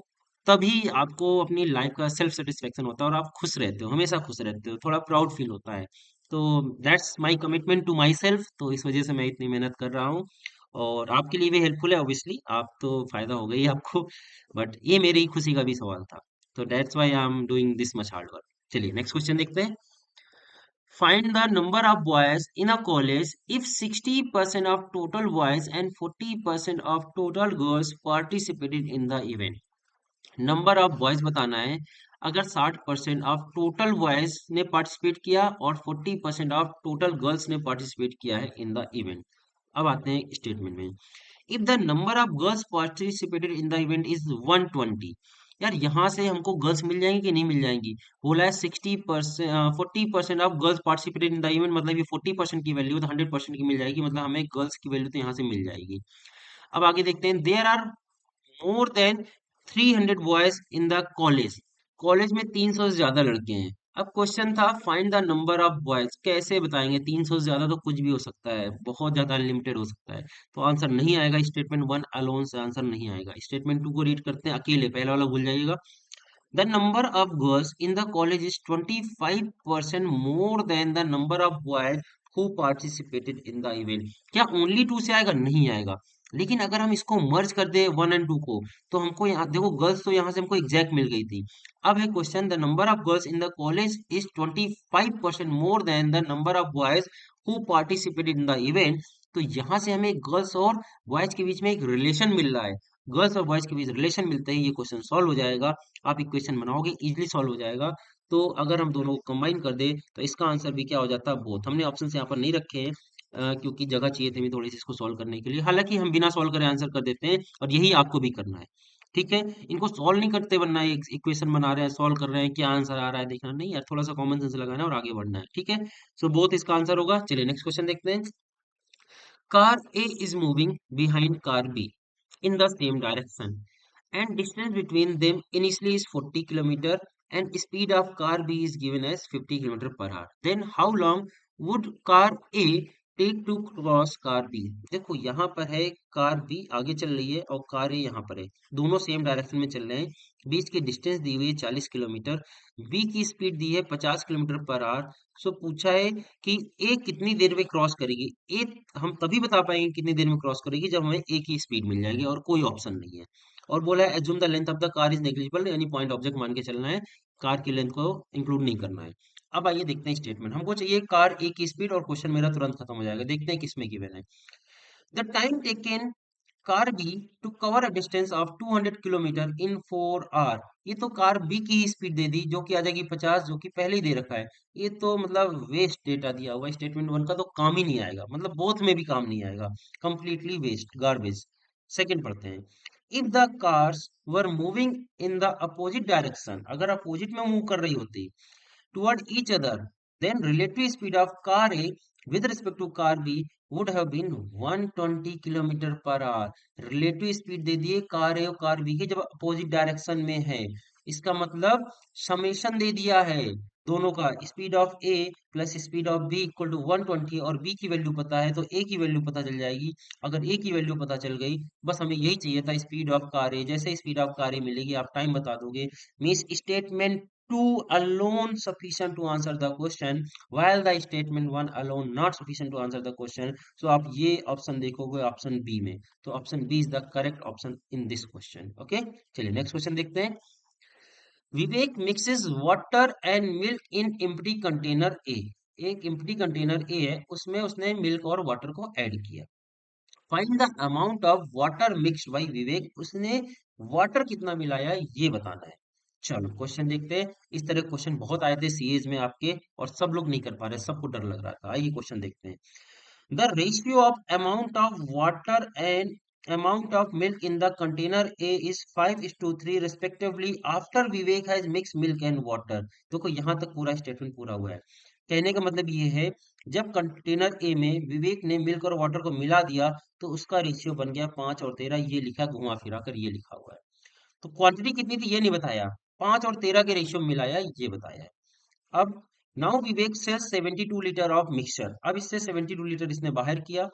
A: तभी आपको अपनी लाइफ का सेल्फ सेटिस्फेक्शन होता है, और आप खुश रहते हो, हमेशा खुश रहते हो, थोड़ा प्राउड फील होता है। तो that's my commitment to my self, तो इस वजह से मैं इतनी मेहनत कर रहा हूँ। और आपके लिए भी हेल्पफुल है ऑब्वियसली, आप तो फायदा होगा ही आपको, बट ये मेरी खुशी का भी सवाल था। तो that's why I am doing this much hard work. चलिए नेक्स्ट क्वेश्चन देखते हैं। Find the number of boys in a college if 60% of total boys and 40% of total girls participated in the event. Number of boys बताना है अगर 60% of total boys ने participate किया और 40% of total girls ने participate किया है in the event. अब आते हैं स्टेटमेंट में। If the number of girls participated in the event is 120, यार यहाँ से हमको गर्ल्स मिल जाएंगी कि नहीं मिल जाएंगी? बोला है 60%, 40% of girls participated in the event, मतलब ये 40% की वैल्यू तो 100% की मिल जाएगी, मतलब हमें गर्ल्स की वैल्यू तो यहाँ से मिल जाएगी। अब आगे देखते हैं। There are more than 300 boys in the college, college में 300 से ज्यादा लड़के हैं। अब क्वेश्चन था find the number of boys, कैसे बताएंगे? 300 से ज्यादा तो कुछ भी हो सकता है, बहुत ज्यादा अनलिमिटेड हो सकता है, तो आंसर नहीं आएगा। स्टेटमेंट वन अलोन से आंसर नहीं आएगा। स्टेटमेंट टू को रीड करते हैं अकेले, पहला वाला भूल जाइएगा। The number of girls in the college is 25% more than the number of boys who participated in the event. क्या ओनली टू से आएगा? नहीं आएगा। लेकिन अगर हम इसको मर्ज कर दे वन एंड टू को, तो हमको यहाँ देखो, गर्ल्स तो यहाँ से हमको एग्जैक्ट मिल गई थी। अब है question, the number of girls in the college is 25% more than the number of boys who participated in the event. तो यहाँ से हमें गर्ल्स और बॉयज के बीच में एक रिलेशन मिल रहा है। गर्ल्स और बॉयज के बीच रिलेशन मिलते ही ये क्वेश्चन सॉल्व हो जाएगा। आप इक्वेशन बनाओगे इजीली सॉल्व हो जाएगा। तो अगर हम दोनों को कंबाइन कर दे तो इसका आंसर भी क्या हो जाता है, बोथ। हमने ऑप्शन यहाँ पर नहीं रखे हैं क्योंकि जगह चाहिए थी हमें थोड़ी सी इसको सॉल्व करने के लिए। हालांकि हम बिना सॉल्व करे आंसर कर देते हैं और यही आपको भी करना है। ठीक है, इनको सॉल्व नहीं करते बनना है, इक्वेशन बना रहे हैं सॉल्व कर रहे हैं क्या आंसर आ रहा है देखना नहीं यार, थोड़ा सा कॉमन सेंस लगाना है और आगे बढ़ना है। ठीक है, सो बोथ इसका आंसर होगा। चलिए नेक्स्ट क्वेश्चन देखते हैं। Car A is moving behind car B in the same direction and distance between them initially is 40 kilometer and speed of car B is given as 50 kilometer per hour. Then how long would car A take to cross car B? देखो यहाँ पर है car B आगे चल रही है और car A यहाँ पर है, दोनों सेम डायरेक्शन में चल रहे हैं। बीच की डिस्टेंस दी हुई है 40 किलोमीटर, B की स्पीड दी है 50 किलोमीटर पर आवर। सो पूछा है कि ए कितनी देर में क्रॉस करेगी। ए हम तभी बता पाएंगे कितनी देर में क्रॉस करेगी जब हमें ए की स्पीड मिल जाएगी और कोई ऑप्शन नहीं है। और बोला है assume the length of the car is negligible, यानी पॉइंट ऑब्जेक्ट मान के चलना है, कार की लेंथ को इंक्लूड नहीं करना है। अब आइए देखते हैं स्टेटमेंट। हमको चाहिए कार ए की स्पीड और क्वेश्चन मेरा तुरंत खत्म हो जाएगा। देखते हैं किसमें गिवन है। The time taken car B to cover a distance of 200 kilometre in 4 hour. ये तो कार बी की ही स्पीड दे दी जो कि आ जाएगी 50, जो कि पहले ही दे रखा है। ये तो मतलब वेस्ट डेटा दिया हुआ, स्टेटमेंट वन का तो काम ही नहीं आएगा, मतलब बोथ में भी काम नहीं आएगा, कंप्लीटली वेस्ट, गार्बेज। सेकंड पढ़ते हैं। If the cars were moving in the opposite direction, अगर अपोजिट में मूव कर रही होती toward each other, then relative speed of car A with respect to car B would have been 120 kilometre per hour. Relative speed दे दिए car ए और car B के जब अपोजिट डायरेक्शन में है, इसका मतलब समेशन दे दिया है दोनों का, speed of A plus speed of B equal to 120, और बी की वैल्यू पता है तो ए की वैल्यू पता चल जाएगी। अगर ए की वैल्यू पता चल गई, बस हमें यही चाहिए था, स्पीड ऑफ कार ए। जैसे स्पीड ऑफ कार ए मिलेगी आप टाइम बता दोगे, means statement 2 alone sufficient to answer the question while the statement 1 alone not sufficient to answer the question. So आप ये ऑप्शन देखोगे ऑप्शन बी में, तो option B is the correct option in this question. Okay, चलिए next question देखते हैं। Vivek mixes water and milk in empty container A. एक empty container ए है, उसमें उसने मिल्क और वाटर को ऐड किया। Find the amount of water mixed by Vivek, उसने वाटर कितना मिलाया ये बताना है। चलो क्वेश्चन देखते हैं। इस तरह क्वेश्चन बहुत आए थे सीएज में आपके और सब लोग नहीं कर पा रहे, सबको डर लग रहा था। आइए क्वेश्चन देखते हैं। The ratio of amount of water and amount of milk in the container A is 5:3 respectively after Vivek has mix milk and water. देखो यहाँ तक पूरा स्टेटमेंट पूरा हुआ है। कहने का मतलब ये है, जब कंटेनर ए में विवेक ने मिल्क और वाटर को मिला दिया तो उसका रेशियो बन गया 5 और 13, ये लिखा घुमा फिरा कर ये लिखा हुआ है। तो क्वांटिटी कितनी थी ये नहीं बताया, 5 और 13 के रेशियो में मिलाया ये बताया है। अब now Vivek sells 72 litre of mixture, अब इससे 72 लीटर इसने बाहर किया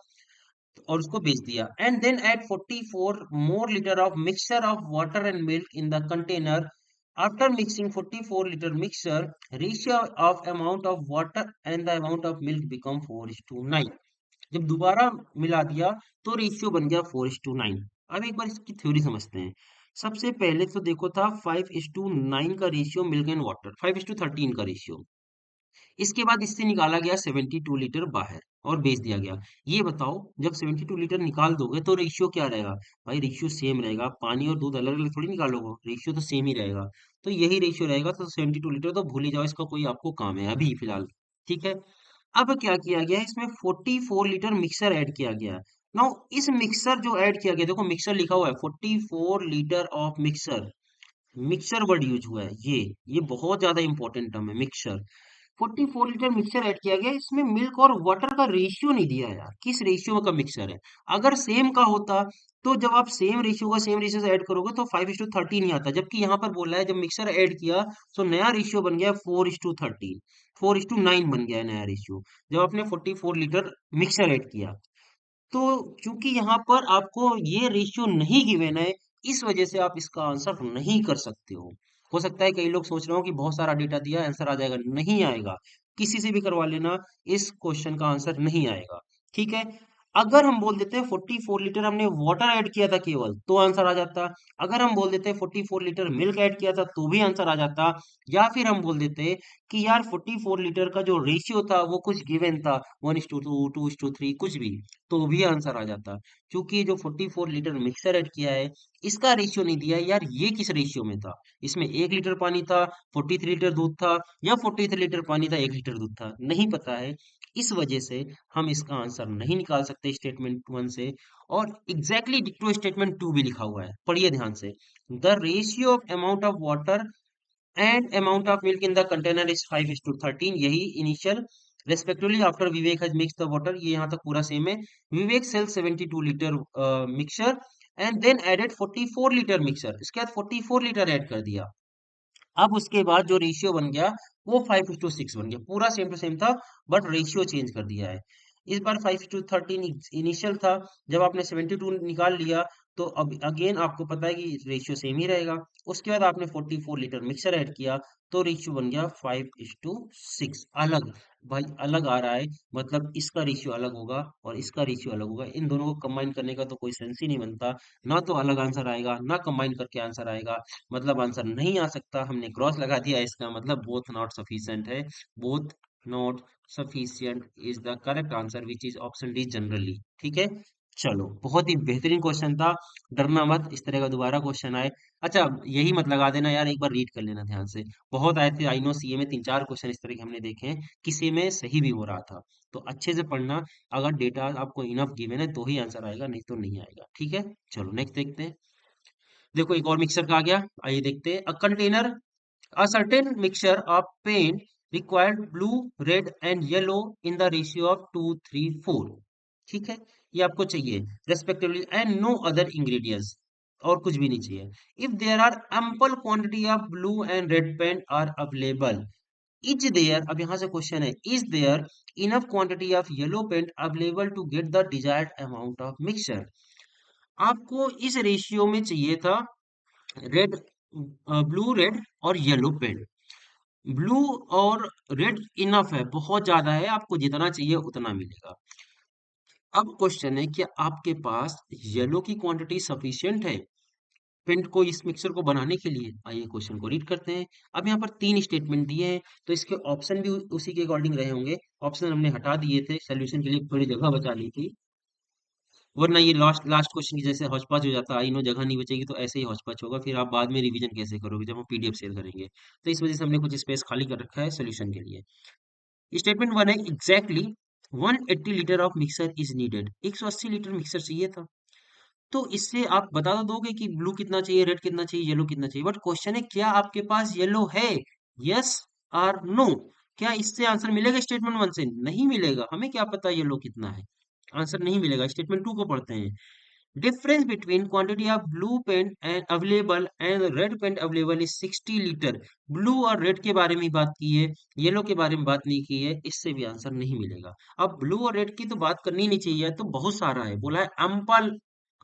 A: और उसको बेच दिया। And then add 44 more litre of mixture of water and milk in the container. After mixing 44 litre mixture, ratio of amount of water and the amount of milk become 4:9। जब दोबारा मिला दिया तो रेशियो बन गया 4:9। अब एक बार इसकी थ्योरी समझते हैं। सबसे पहले तो देखो था 5:9 का रेशियो मिल्क एंड वाटर, 5:13 का रेशियो। इसके बाद इससे निकाला गया 72 लीटर बाहर और बेच दिया गया। ये बताओ जब 72 लीटर निकाल दोगे तो रेशियो क्या रहेगा? भाई रेशियो सेम रहेगा, पानी और दूध अलग अलग थोड़ी निकालोगे, रेशियो तो सेम ही रहेगा। तो यही रेशियो रहेगा, तो 72 लीटर तो भूल ही जाओ, इसका कोई आपको काम है अभी फिलहाल। ठीक है, अब क्या किया गया है, इसमें 44 लीटर मिक्सर ऐड किया गया। नाउ इस मिक्सर जो ऐड किया गया, देखो मिक्सर लिखा हुआ है 44 litre of mixer, mixer word use हुआ है, ये बहुत ज्यादा इंपॉर्टेंट टर्म है मिक्सर। 44 लीटर मिक्सर ऐड किया गया, इसमें मिल्क और वाटर का रेशियो नहीं दिया यार, किस रेशियो का मिक्सर है। अगर सेम का होता तो जब आप सेम रेशियो से ऐड करोगे तो 5:13 ही आता, जबकि यहाँ पर बोला है जब मिक्सर ऐड किया तो नया रेशियो बन गया 4:13, 4:9 बन गया है नया रेशियो, जब आपने 44 लीटर मिक्सर ऐड किया। तो क्योंकि यहाँ पर आपको ये रेशियो नहीं गिवन है, इस वजह से आप इसका आंसर नहीं कर सकते हो। हो सकता है कई लोग सोच रहे हो कि बहुत सारा डेटा दिया आंसर आ जाएगा, नहीं आएगा। किसी से भी करवा लेना, इस क्वेश्चन का आंसर नहीं आएगा। ठीक है, अगर हम बोल देते हैं 44 लीटर हमने वाटर ऐड किया था केवल, तो आंसर आ जाता। अगर हम बोल देते हैं 44 लीटर मिल्क ऐड किया था, तो भी आंसर आ जाता। या फिर हम बोल देते कि यार 44 लीटर का जो रेशियो था वो कुछ गिवन था, 1:2, 2:3, कुछ भी, तो भी आंसर आ जाता। क्योंकि जो 44 लीटर मिक्सर ऐड किया है, इसका रेशियो नहीं दिया है यार, ये किस रेशियो में था। इसमें 1 लीटर पानी था, 43 लीटर दूध था, या 43 लीटर पानी था, 1 लीटर दूध था, नहीं पता है। इस वजह से हम इसका आंसर नहीं निकाल सकते स्टेटमेंट वन से। और एग्जैक्टली डिक्टो स्टेटमेंट टू भी लिखा हुआ है, पढ़िए ध्यान से। The ratio of amount of water and amount of milk in the container is 5:13, यही initial respectively after Vivek has mix the water, ये यहाँ तक पूरा सेम है। Vivek sell 72 litre mixture and then added 44 litre mixture, इसके बाद 44 लीटर ऐड कर दिया। अब उसके बाद जो रेशियो बन गया वो 5:6 बन गया, पूरा सेम टू सेम था, बट रेशियो चेंज कर दिया है। इस बार 5:13 इनिशियल था, जब आपने 72 निकाल लिया, तो अब अगेन आपको पता है कि रेशियो सेम ही रहेगा। उसके बाद आपने 44 लीटर मिक्सर ऐड किया, तो रेशियो बन गया 5:6, अलग। भाई अलग आ रहा है, मतलब इसका रेशियो अलग होगा और इसका रेशियो अलग होगा, इन दोनों को कंबाइन करने का तो कोई सेंस ही नहीं बनता। ना तो अलग आंसर आएगा, ना कंबाइन करके आंसर आएगा, मतलब आंसर नहीं आ सकता। हमने क्रॉस लगा दिया, इसका मतलब बोथ नॉट सफिशिएंट है। Both not sufficient is the correct answer which is option D generally. ठीक है, चलो, बहुत ही बेहतरीन क्वेश्चन था। डरना मत, इस तरह का दोबारा क्वेश्चन आए। अच्छा, यही मत लगा देना यार, एक बार रीड कर लेना ध्यान से। बहुत आए थे, आई नो, सीए में 3-4 क्वेश्चन इस तरह के हमने देखे हैं, किसी में सही भी हो रहा था। तो अच्छे से पढ़ना, अगर डेटा आपको इनफ गिवन है तो ही आंसर आएगा, नहीं तो नहीं आएगा। ठीक है, चलो नेक्स्ट देखते हैं। देखो एक और मिक्सर का आ गया, आइए देखते हैं। A container, a certain mixture of paint required blue, red and yellow in the ratio of 2:3:4। ठीक है, ये आपको चाहिए respectively, and no other ingredients, और कुछ भी नहीं चाहिए। If there are ample quantity of blue and red paint are available, is there, अब यहाँ से क्वेश्चन है, is there enough quantity of yellow paint available to get the desired amount of mixture. आपको इस रेशियो में चाहिए था red, blue, red और येलो पेन। ब्लू और रेड इनफ है, बहुत ज्यादा है, आपको जितना चाहिए उतना मिलेगा। अब क्वेश्चन है कि आपके पास येलो की क्वांटिटी सफिशिएंट है पेंट को, इस मिक्सर को बनाने के लिए। आइए क्वेश्चन को रीड करते हैं। अब यहाँ पर 3 स्टेटमेंट दिए हैं, तो इसके ऑप्शन भी उसी के अकॉर्डिंग रहे होंगे। ऑप्शन हमने हटा दिए थे, सोल्यूशन के लिए थोड़ी जगह बचा ली थी, वरना ये लास्ट लास्ट क्वेश्चन की जैसे हौच पौच हो जाता, आई नो जगह नहीं बचेगी, तो ऐसे ही हौच पौच होगा, फिर आप बाद में रिवीजन कैसे करोगे जब हम पीडीएफ शेयर करेंगे। तो इस वजह से हमने कुछ स्पेस खाली कर रखा है सोल्यूशन के लिए। स्टेटमेंट वन है, exactly 180 litre of mixer is needed, 180 litre mixer चाहिए था। तो इससे आप बता तो दोगे कि ब्लू कितना चाहिए, रेड कितना चाहिए, येलो कितना चाहिए, बट क्वेश्चन है क्या आपके पास येलो है, यस और नो। क्या इससे आंसर मिलेगा स्टेटमेंट वन से? नहीं मिलेगा, हमें क्या पता येलो कितना है, आंसर नहीं मिलेगा। स्टेटमेंट टू को पढ़ते हैं। Difference between quantity of blue paint and available and red paint available is 60 litre. Blue और रेड के बारे में बात की है, येलो के बारे में बात नहीं की है, इससे भी आंसर नहीं मिलेगा। अब ब्लू और रेड की तो बात करनी नहीं चाहिए, तो बहुत सारा है, बोला है ample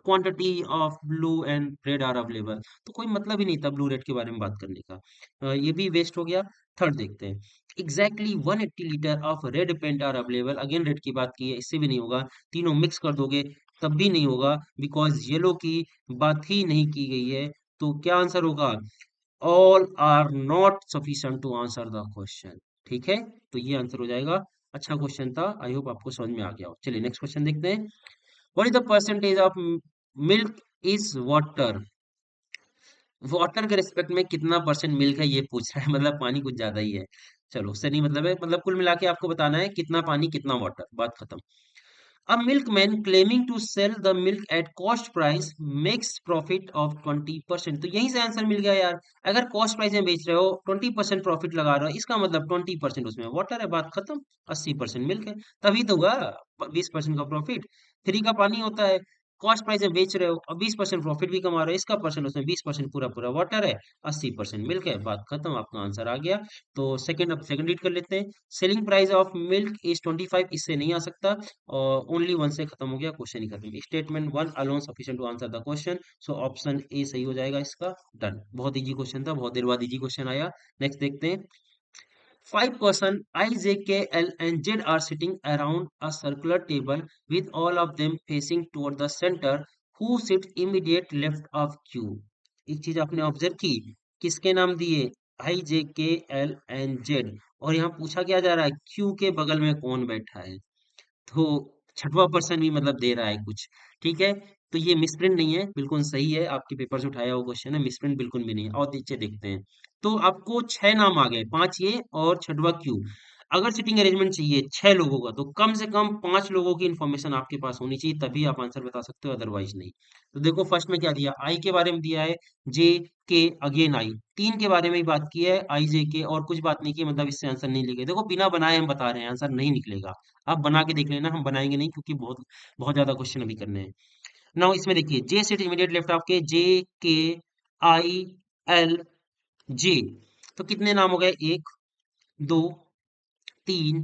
A: quantity of blue and red are available, तो कोई मतलब ही नहीं था ब्लू रेड के बारे में बात करने का। ये भी वेस्ट हो गया। थर्ड देखते हैं, exactly 180 litre of red paint are available, again red की बात की है, इससे भी नहीं होगा। तीनों मिक्स कर दोगे तब भी नहीं होगा, बिकॉज येलो की बात ही नहीं की गई है। तो क्या आंसर होगा? All are not sufficient to answer the question. ठीक है, तो ये आंसर हो जाएगा। अच्छा क्वेश्चन था, आई होप आपको समझ में आ गया हो। चलिए नेक्स्ट क्वेश्चन देखते हैं। What is the percentage of milk is water? Water के रिस्पेक्ट में कितना परसेंट मिल्क है ये पूछ रहा है, मतलब पानी कुछ ज्यादा ही है। चलो उससे नहीं मतलब है, मतलब कुल मिला के आपको बताना है कितना पानी कितना वाटर, बात खत्म। A milkman claiming to sell the milk at cost price makes profit of 20%। तो यहीं से आंसर मिल गया यार। अगर कॉस्ट प्राइस में बेच रहे हो, 20% प्रॉफिट लगा रहे हो, इसका मतलब 20% उसमें वाटर है, बात खत्म। 80% मिल्क है, तभी तो हुआ 20% का प्रॉफिट। फ्री का पानी होता है, कॉस्ट प्राइस में बेच रहे हो और 20% प्रॉफिट भी कमा रहे हो, इसका परसेंट उसमें 20% पूरा पूरा वाटर है, 80% मिल्क है, बात खत्म, आपका आंसर आ गया। तो सेकंड, अब सेकंड रीड कर लेते हैं। Selling price of milk is 25, इससे नहीं आ सकता, और ओनली वन से खत्म हो गया, क्वेश्चन ही खत्म। Statement one alone sufficient to answer the question, so option A सही हो जाएगा इसका। डन, बहुत इजी क्वेश्चन था, बहुत देर बाद इजी क्वेश्चन आया। नेक्स्ट देखते हैं। 5 person I, J, K, L and Z are sitting around a circular table with all of them facing toward the center who sits immediate left of Q. एक चीज आपने observe की, किसके नाम दिए, आई जे के एल एंड जेड, और यहाँ पूछा क्या जा रहा है क्यू के बगल में कौन बैठा है, तो छठवां पर्सन भी मतलब दे रहा है कुछ। ठीक है, तो ये मिसप्रिंट नहीं है, बिल्कुल सही है, आपके पेपर से उठाया हुआ क्वेश्चन है, मिसप्रिंट बिल्कुल भी नहीं है। और नीचे देखते हैं, तो आपको छह नाम आ गए, पांच ये और छठवा क्यू। अगर सिटिंग अरेंजमेंट चाहिए छह लोगों का, तो कम से कम पांच लोगों की इंफॉर्मेशन आपके पास होनी चाहिए, तभी आप आंसर बता सकते हो, अदरवाइज नहीं। तो देखो फर्स्ट में क्या दिया, आई के बारे में दिया है, जे के अगेन आई, तीन के बारे में ही बात की है, आई जे के, और कुछ बात नहीं की, मतलब इससे आंसर नहीं लिखे। देखो बिना बनाए हम बता रहे हैं, आंसर नहीं निकलेगा। आप बना के देख लेना, हम बनाएंगे नहीं, क्योंकि बहुत बहुत ज्यादा क्वेश्चन अभी करने हैं। नाउ इसमें देखिए, जे सिट इमीडिएट लेफ्ट ऑफ के, जे के आई एल जे, तो कितने नाम हो गए, एक, दो, तीन,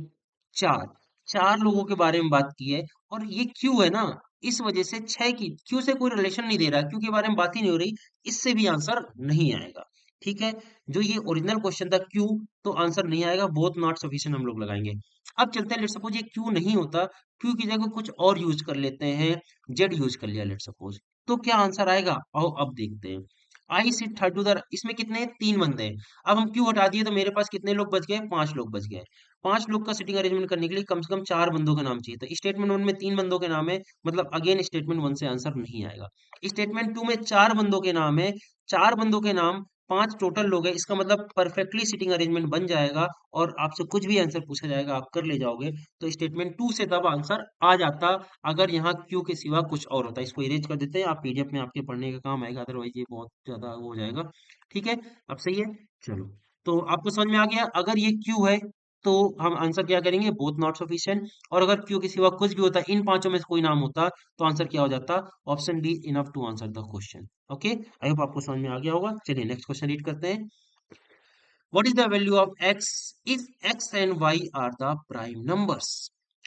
A: चार, चार लोगों के बारे में बात की है। और ये क्यू है ना, इस वजह से छह की, क्यू से कोई रिलेशन नहीं दे रहा, क्यू के बारे में बात ही नहीं हो रही, इससे भी आंसर नहीं आएगा। ठीक है, जो ये ओरिजिनल क्वेश्चन था क्यू, तो आंसर नहीं आएगा, बोथ नॉट सफिशिएंट हम लोग लगाएंगे। अब चलते हैं, लेट सपोज ये क्यू नहीं होता, क्यू की जगह कुछ और यूज कर लेते हैं, जेड यूज कर लिया लेट सपोज, तो क्या आंसर आएगा, आओ अब देखते हैं। I sit third to the, इसमें कितने हैं? तीन बंदे हैं। अब हम क्यू हटा दिए तो मेरे पास कितने लोग बच गए, पांच लोग बच गए। पांच लोग का सिटिंग अरेंजमेंट करने के लिए कम से कम चार बंदों का नाम चाहिए, तो स्टेटमेंट वन में तीन बंदों के नाम है, मतलब अगेन स्टेटमेंट वन से आंसर नहीं आएगा। स्टेटमेंट टू में चार बंदों के नाम है, चार बंदों के नाम, पांच टोटल लोग हैं, इसका मतलब परफेक्टली सिटिंग अरेंजमेंट बन जाएगा, और आपसे कुछ भी आंसर पूछा जाएगा आप कर ले जाओगे। तो स्टेटमेंट टू से तब आंसर आ जाता, अगर यहाँ क्यू के सिवा कुछ और होता। इसको इरेज कर देते हैं, आप पीडीएफ में आपके पढ़ने का काम आएगा, अदरवाइज ये बहुत ज्यादा वो हो जाएगा। ठीक है, अब सही है, चलो। तो आपको समझ में आ गया, अगर ये क्यू है तो हम आंसर क्या करेंगे, बोथ नॉट सफिशिएंट, और अगर क्यू के सिवा कुछ भी होता, इन पांचों में से कोई नाम होता, तो आंसर क्या हो जाता, option D enough to answer the question. Okay, I hope आपको समझ में आ गया होगा। चलिए नेक्स्ट क्वेश्चन रीड करते हैं। What is the value of X if X and Y are the prime numbers.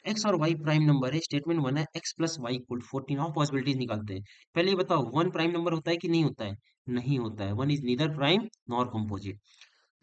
A: X और वाई प्राइम नंबर है, स्टेटमेंट वन है, एक्स प्लस वाई इक्वल 14, और पॉसिबिलिटीज निकालते हैं। पहले ये बताओ, वन प्राइम नंबर होता है कि नहीं होता है, नहीं होता है, one is neither prime nor composite.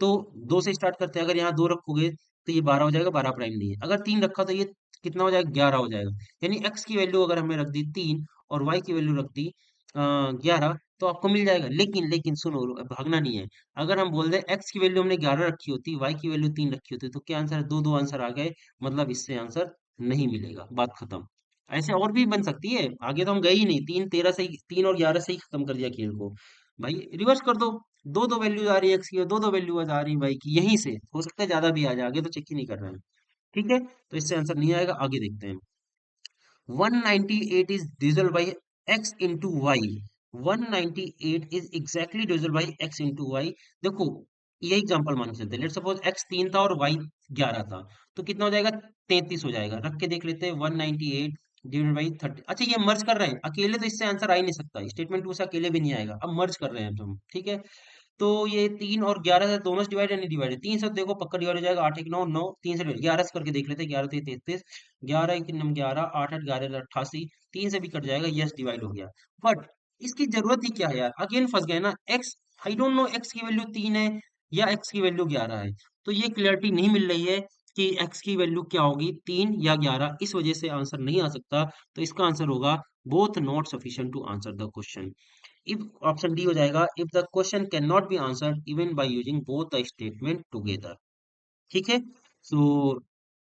A: तो दो से स्टार्ट करते हैं, अगर यहाँ दो रखोगे तो ये 12 हो जाएगा, 12 प्राइम नहीं है। अगर तीन रखा तो ये कितना हो जाएगा, 11 हो जाएगा। यानी एक्स की वैल्यू अगर हमने रख दी तीन, और वाई की वैल्यू रख दी 11, तो आपको मिल जाएगा। लेकिन लेकिन सुनो, भागना नहीं है। अगर हम बोल दें एक्स की वैल्यू हमने 11 रखी होती, वाई की वैल्यू तीन रखी होती, तो क्या आंसर है, दो दो आंसर आ गए, मतलब इससे आंसर नहीं मिलेगा, बात खत्म। ऐसे और भी बन सकती है, आगे तो हम गए ही नहीं, तीन 13 से ही, 3 और 11 से ही खत्म कर दिया खेल को। भाई रिवर्स कर दो, दो दो वैल्यूज आ रही है एक्स की, और दो दो वैल्यूज आ रही है वाई की, यहीं से हो सकता है ज्यादा भी आ जाए, आगे तो चेक ही नहीं कर रहे हैं। ठीक है, तो इससे आंसर नहीं आएगा, आगे देखते हैं। 198 is divisible by x into y. 198 is exactly divisible by x into y. देखो ये एग्जांपल मान के चलते हैं, लेट सपोज x 3 था और y 11 था, तो कितना हो जाएगा, 33 हो जाएगा। रख के देख लेते हैं, 198 डिवाइडेड बाई 30। अच्छा ये मर्ज कर रहे हैं, अकेले तो इससे आंसर आ ही नहीं सकता, स्टेटमेंट टू से अकेले भी नहीं आएगा, अब मर्ज कर रहे हैं हम। ठीक है, तो ये 3 और 11 से दोनों से डिवाइड है, नहीं डिवाइड है, 3 से तो देखो पक्का डिवाइड हो जाएगा, 8 एक 9, 9 3 से डिवाइड, 11 से करके देख लेते हैं, 11 3 33, 11 एक नम 11, 8 8 11 88, 3 से भी कट जाएगा, यस डिवाइड हो गया। बट इसकी जरूरत ही क्या है यार, अगेन फंस गए ना, x, I don't no x की वैल्यू 3 है या एक्स की वैल्यू 11 है, तो ये क्लियरिटी नहीं मिल रही है कि एक्स की वैल्यू क्या होगी, 3 या 11, इस वजह से आंसर नहीं आ सकता। तो इसका आंसर होगा both not sufficient to answer the question. If option D हो जाएगा, if the question can not be answered even by using both the statement together. ठीक है, सो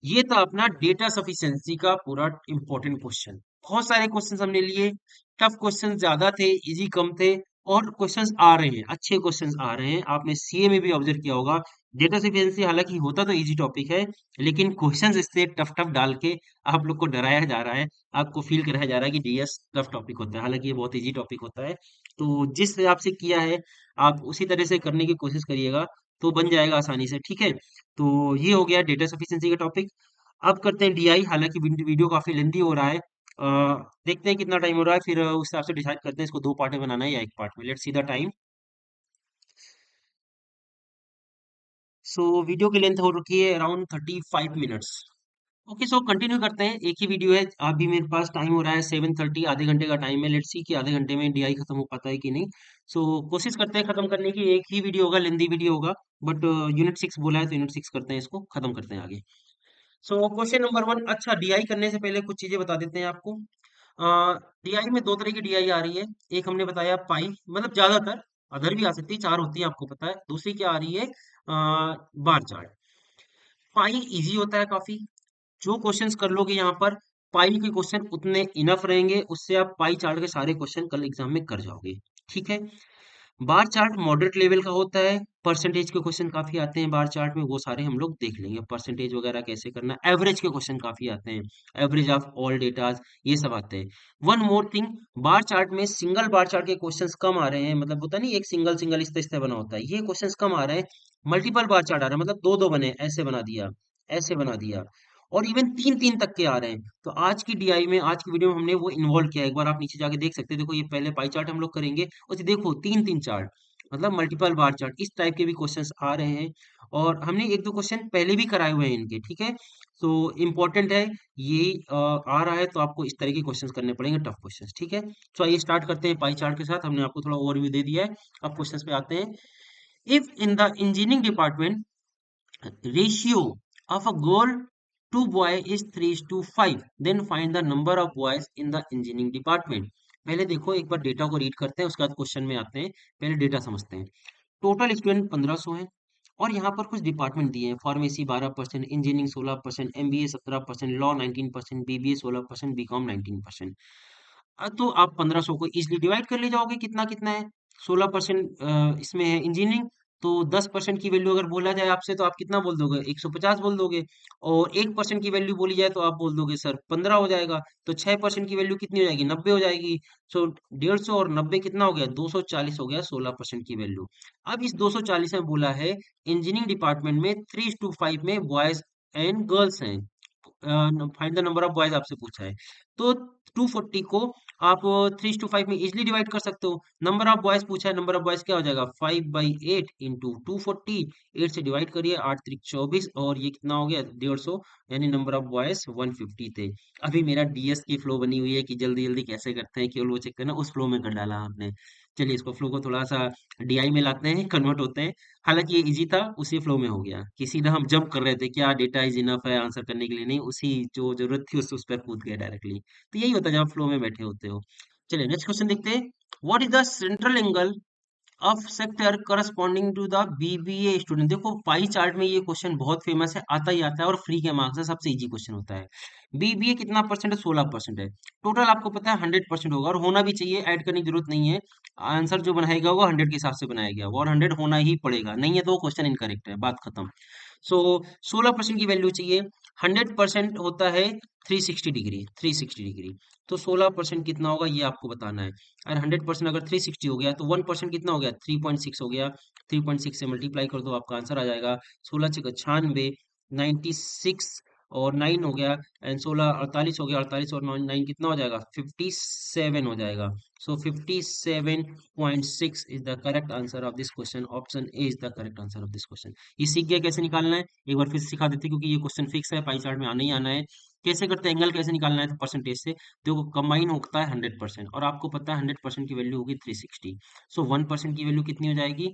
A: ये था अपना डेटा सफिशिएंसी का पूरा इंपॉर्टेंट क्वेश्चन। बहुत सारे क्वेश्चंस हमने लिए, टफ क्वेश्चंस ज्यादा थे, इजी कम थे, और क्वेश्चंस आ रहे हैं, अच्छे क्वेश्चंस आ रहे हैं। आपने सीए में भी ऑब्जर्व किया होगा, डेटा सफिशिएंसी हालांकि होता तो इजी टॉपिक है, लेकिन क्वेश्चंस इससे टफ टफ डाल के आप लोग को डराया जा रहा है, आपको फील कराया जा रहा है कि डीएस टफ टॉपिक होता है, हालांकि ये बहुत इजी टॉपिक होता है। तो जिस हिसाब से किया है, आप उसी तरह से करने की कोशिश करिएगा, तो बन जाएगा आसानी से। ठीक है, तो ये हो गया डेटा सफिशिएंसी का टॉपिक। अब करते हैं डीआई, हालांकि वीडियो काफी लेंदी हो रहा है, देखते हैं कितना टाइम हो रहा है, फिर उस हिसाब से डिसाइड करते हैं इसको दो पार्ट में बनाना है या एक पार्ट में। Let's see the time. So video की लेंथ हो रखी है around 35 minutes. Okay, so continue करते हैं। एक ही वीडियो है, अभी मेरे पास टाइम हो रहा है 7:30, आधे घंटे का टाइम है। लेट्स सी कि आधे घंटे में डीआई खत्म हो पाता है कि नहीं। सो कोशिश करते हैं खत्म करने की। एक ही वीडियो होगा, लेंदी वीडियो होगा, बट यूनिट 6 बोला है तो यूनिट 6 करते हैं, इसको खत्म करते हैं आगे। So question number 1। अच्छा, डीआई करने से पहले कुछ चीजें बता देते हैं आपको। डीआई में दो तरह की डीआई आ रही है। एक हमने बताया पाई, मतलब ज्यादातर, अदर भी आ सकती है, चार होती है आपको पता है। दूसरी क्या आ रही है, बार चार्ट। पाई इजी होता है काफी, जो क्वेश्चंस कर लोगे यहाँ पर, पाई के क्वेश्चन उतने इनफ रहेंगे, उससे आप पाई चार्ट के सारे क्वेश्चन कल एग्जाम में कर जाओगे। ठीक है। बार चार्ट मॉडरेट लेवल का होता है, परसेंटेज के क्वेश्चन काफी आते हैं बार चार्ट में, वो सारे हम लोग देख लेंगे, परसेंटेज वगैरह कैसे करना। एवरेज के क्वेश्चन काफी आते हैं, एवरेज ऑफ ऑल डेटाज, ये सब आते हैं। One more thing, bar chart में सिंगल बार चार्ट के क्वेश्चंस कम आ रहे हैं, मतलब होता नहीं, एक सिंगल सिंगल इस तरह बना होता है, ये क्वेश्चंस कम आ रहे हैं। मल्टीपल बार चार्ट आ रहा है, मतलब दो दो बने, ऐसे बना दिया, ऐसे बना दिया, और इवन तीन तीन तक के आ रहे हैं। तो आज की डीआई में, आज की वीडियो में हमने वो इन्वॉल्व किया है। एक बार आप नीचे जाके देख सकते हैं, देखो ये पहले पाई चार्ट हम लोग करेंगे, और देखो तीन तीन चार्ट, मतलब मल्टीपल बार चार्ट, इस टाइप के भी क्वेश्चंस आ रहे हैं। और हमने एक दो क्वेश्चन पहले भी कराए हुए हैं इनके, ठीक है। तो इम्पोर्टेंट है ये, आ रहा है तो आपको इस तरह के क्वेश्चंस करने पड़ेंगे, टफ क्वेश्चंस, ठीक है। तो आइए स्टार्ट करते हैं पाई चार्ट के साथ। हमने आपको थोड़ा ओवरव्यू दे दिया है, अब क्वेश्चंस पे आते हैं। If in the engineering department ratio of a girl to boy is 3:5, then find the number of boys in the engineering department। पहले देखो, एक बार डेटा को रीड करते हैं, उसके बाद क्वेश्चन में आते हैं। पहले डेटा समझते हैं। टोटल स्टूडेंट 1500 हैं, और यहाँ पर कुछ डिपार्टमेंट दिए हैं। Pharmacy 12%, engineering 16%, MBA 17%, law 19%, BBA 16%, BCom 19%। तो आप 1500 को इजिली डिवाइड कर ले जाओगे, कितना कितना है। 16% इसमें है इंजीनियरिंग, तो 10% की वैल्यू अगर बोला जाए आपसे, तो आप कितना बोल दोगे, 150 बोल दोगे। और 1% की वैल्यू बोली जाए तो आप बोल दोगे सर 15 हो जाएगा। तो 6% की वैल्यू कितनी हो जाएगी, 90 हो जाएगी। सो 150 और 90 कितना हो गया, 240 हो गया 16% की वैल्यू। अब इस 240 में बोला है इंजीनियरिंग डिपार्टमेंट में 3:5 में बॉयज एंड गर्ल्स हैं। Find the number of boys आपसे पूछा है, तो 240 को आप 3:5 में इजिली डिवाइड कर सकते हो। नंबर ऑफ बॉयज पूछा है, नंबर ऑफ बॉयज क्या हो जाएगा, 5/8 इंटू 240। 8 से डिवाइड करिए, 8×3 = 24, और ये कितना हो गया, 150। यानी नंबर ऑफ बॉयज 150 थे। अभी मेरा डीएस की फ्लो बनी हुई है कि जल्दी जल्दी कैसे करते हैं, केवल वो चेक करना, उस फ्लो में कर डाला आपने। चलिए इसको, फ्लो को थोड़ा सा डीआई में लाते हैं, कन्वर्ट होते हैं। हालांकि ये इजी था, उसी फ्लो में हो गया कि सीधा हम जंप कर रहे थे, क्या डेटा इज इनफ है आंसर करने के लिए, नहीं, उसी जो जरूरत थी उस पर कूद गए डायरेक्टली। तो यही होता है जब आप फ्लो में बैठे होते हो। चलिए नेक्स्ट क्वेश्चन देखते हैं। What is the central angle of sector corresponding to the BBA student. देखो पाई चार्ट में ये क्वेश्चन बहुत फेमस है, आता ही आता है, और फ्री के मार्क्स है, सबसे इजी क्वेश्चन होता है। बीबीए कितना परसेंट है, 16% है। टोटल आपको पता है 100% होगा, और होना भी चाहिए, ऐड करने की जरूरत नहीं है। आंसर जो बनाएगा वो 100 के हिसाब से बनाया गया, और 100 होना ही पड़ेगा, नहीं है तो वो क्वेश्चन इनकरेक्ट है, बात खत्म। सो 16% की वैल्यू चाहिए। 100% होता है 360 डिग्री, 360 डिग्री। तो 16% कितना होगा ये आपको बताना है। और 100% अगर 360 हो गया, तो 1% कितना हो गया, 3.6 हो गया। 3.6 से मल्टीप्लाई कर दो, आपका आंसर आ जाएगा 16×6 = 96, 96, और 9 हो गया, एंड 16 48 हो गया, 48 और 9 9 कितना हो जाएगा, 57 हो जाएगा। सो 57.6 is the correct answer of this question. Option A is the correct answer of this question. ये सीख गया कैसे निकालना है, एक बार फिर से सिखा देते, क्योंकि ये क्वेश्चन फिक्स है, पाई चार्ट में आना ही आना है। कैसे करते हैं, एंगल कैसे निकालना है, तो परसेंटेज से। देखो कंबाइन होता है 100%, और आपको पता है 100% की वैल्यू होगी 360। सो 1% की वैल्यू कितनी हो जाएगी,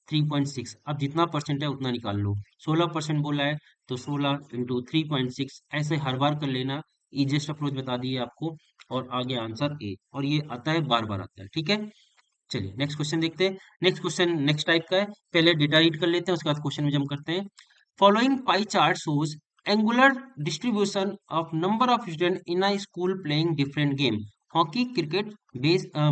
A: 3.6। अब जितना परसेंट है उतना निकाल लो। 16% बोला है, तो 16 × 3.6, ऐसे हर बार कर लेना। इजिएस्ट अप्रोच बता दी है आपको, और आगे आंसर ए, और ये आता है, बार बार आता है, ठीक है। चलिए नेक्स्ट क्वेश्चन देखते हैं। नेक्स्ट क्वेश्चन नेक्स्ट टाइप का है, पहले डेटा रीड कर लेते हैं, उसके बाद क्वेश्चन में जम करते हैं। Following pie chart shows angular distribution of number of student in a school playing different game. Hockey, cricket,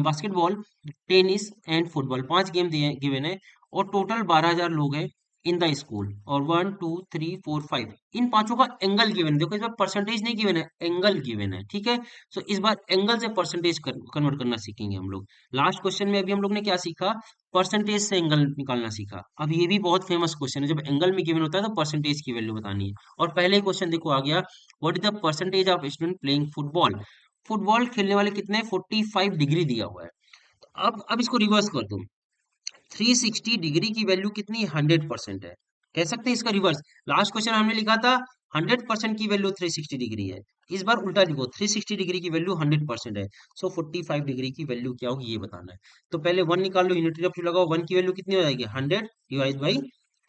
A: basketball, tennis and football, 5 game दिए गिवन है, और टोटल 12,000 लोग हैं इन द स्कूल, और 1 2 3 4 5, इन पांचों का एंगल गिवन है। देखो इस बार परसेंटेज नहीं गिवन है, एंगल गिवन है, ठीक है। सो इस बार एंगल से परसेंटेज कन्वर्ट करना सीखेंगे हम लोग। लास्ट क्वेश्चन में अभी हम लोग ने क्या सीखा, परसेंटेज से एंगल निकालना सीखा। अब ये भी बहुत फेमस क्वेश्चन है, जब एंगल में गिवन होता है तो परसेंटेज की वैल्यू बतानी है। और पहले ही क्वेश्चन देखो आ गया, what is the percentage of student playing football. Football खेलने वाले कितने, 45 डिग्री दिया हुआ है। तो अब इसको रिवर्स कर दो। 360 डिग्री की वैल्यू कितनी, 100% है। कह सकते हैं इसका रिवर्स। लास्ट क्वेश्चन हमने लिखा था 100% की वैल्यू 360 डिग्री है। इस बार उल्टा लिखो, 360 डिग्री की वैल्यू 100% है। सो 45 डिग्री की वैल्यू क्या होगी ये बताना है। तो पहले 1 निकाल लो, यूनिटी ऑफ व्यू लगाओ, 1 की वैल्यू कितनी हो जाएगी, 100 डिवाइड बाई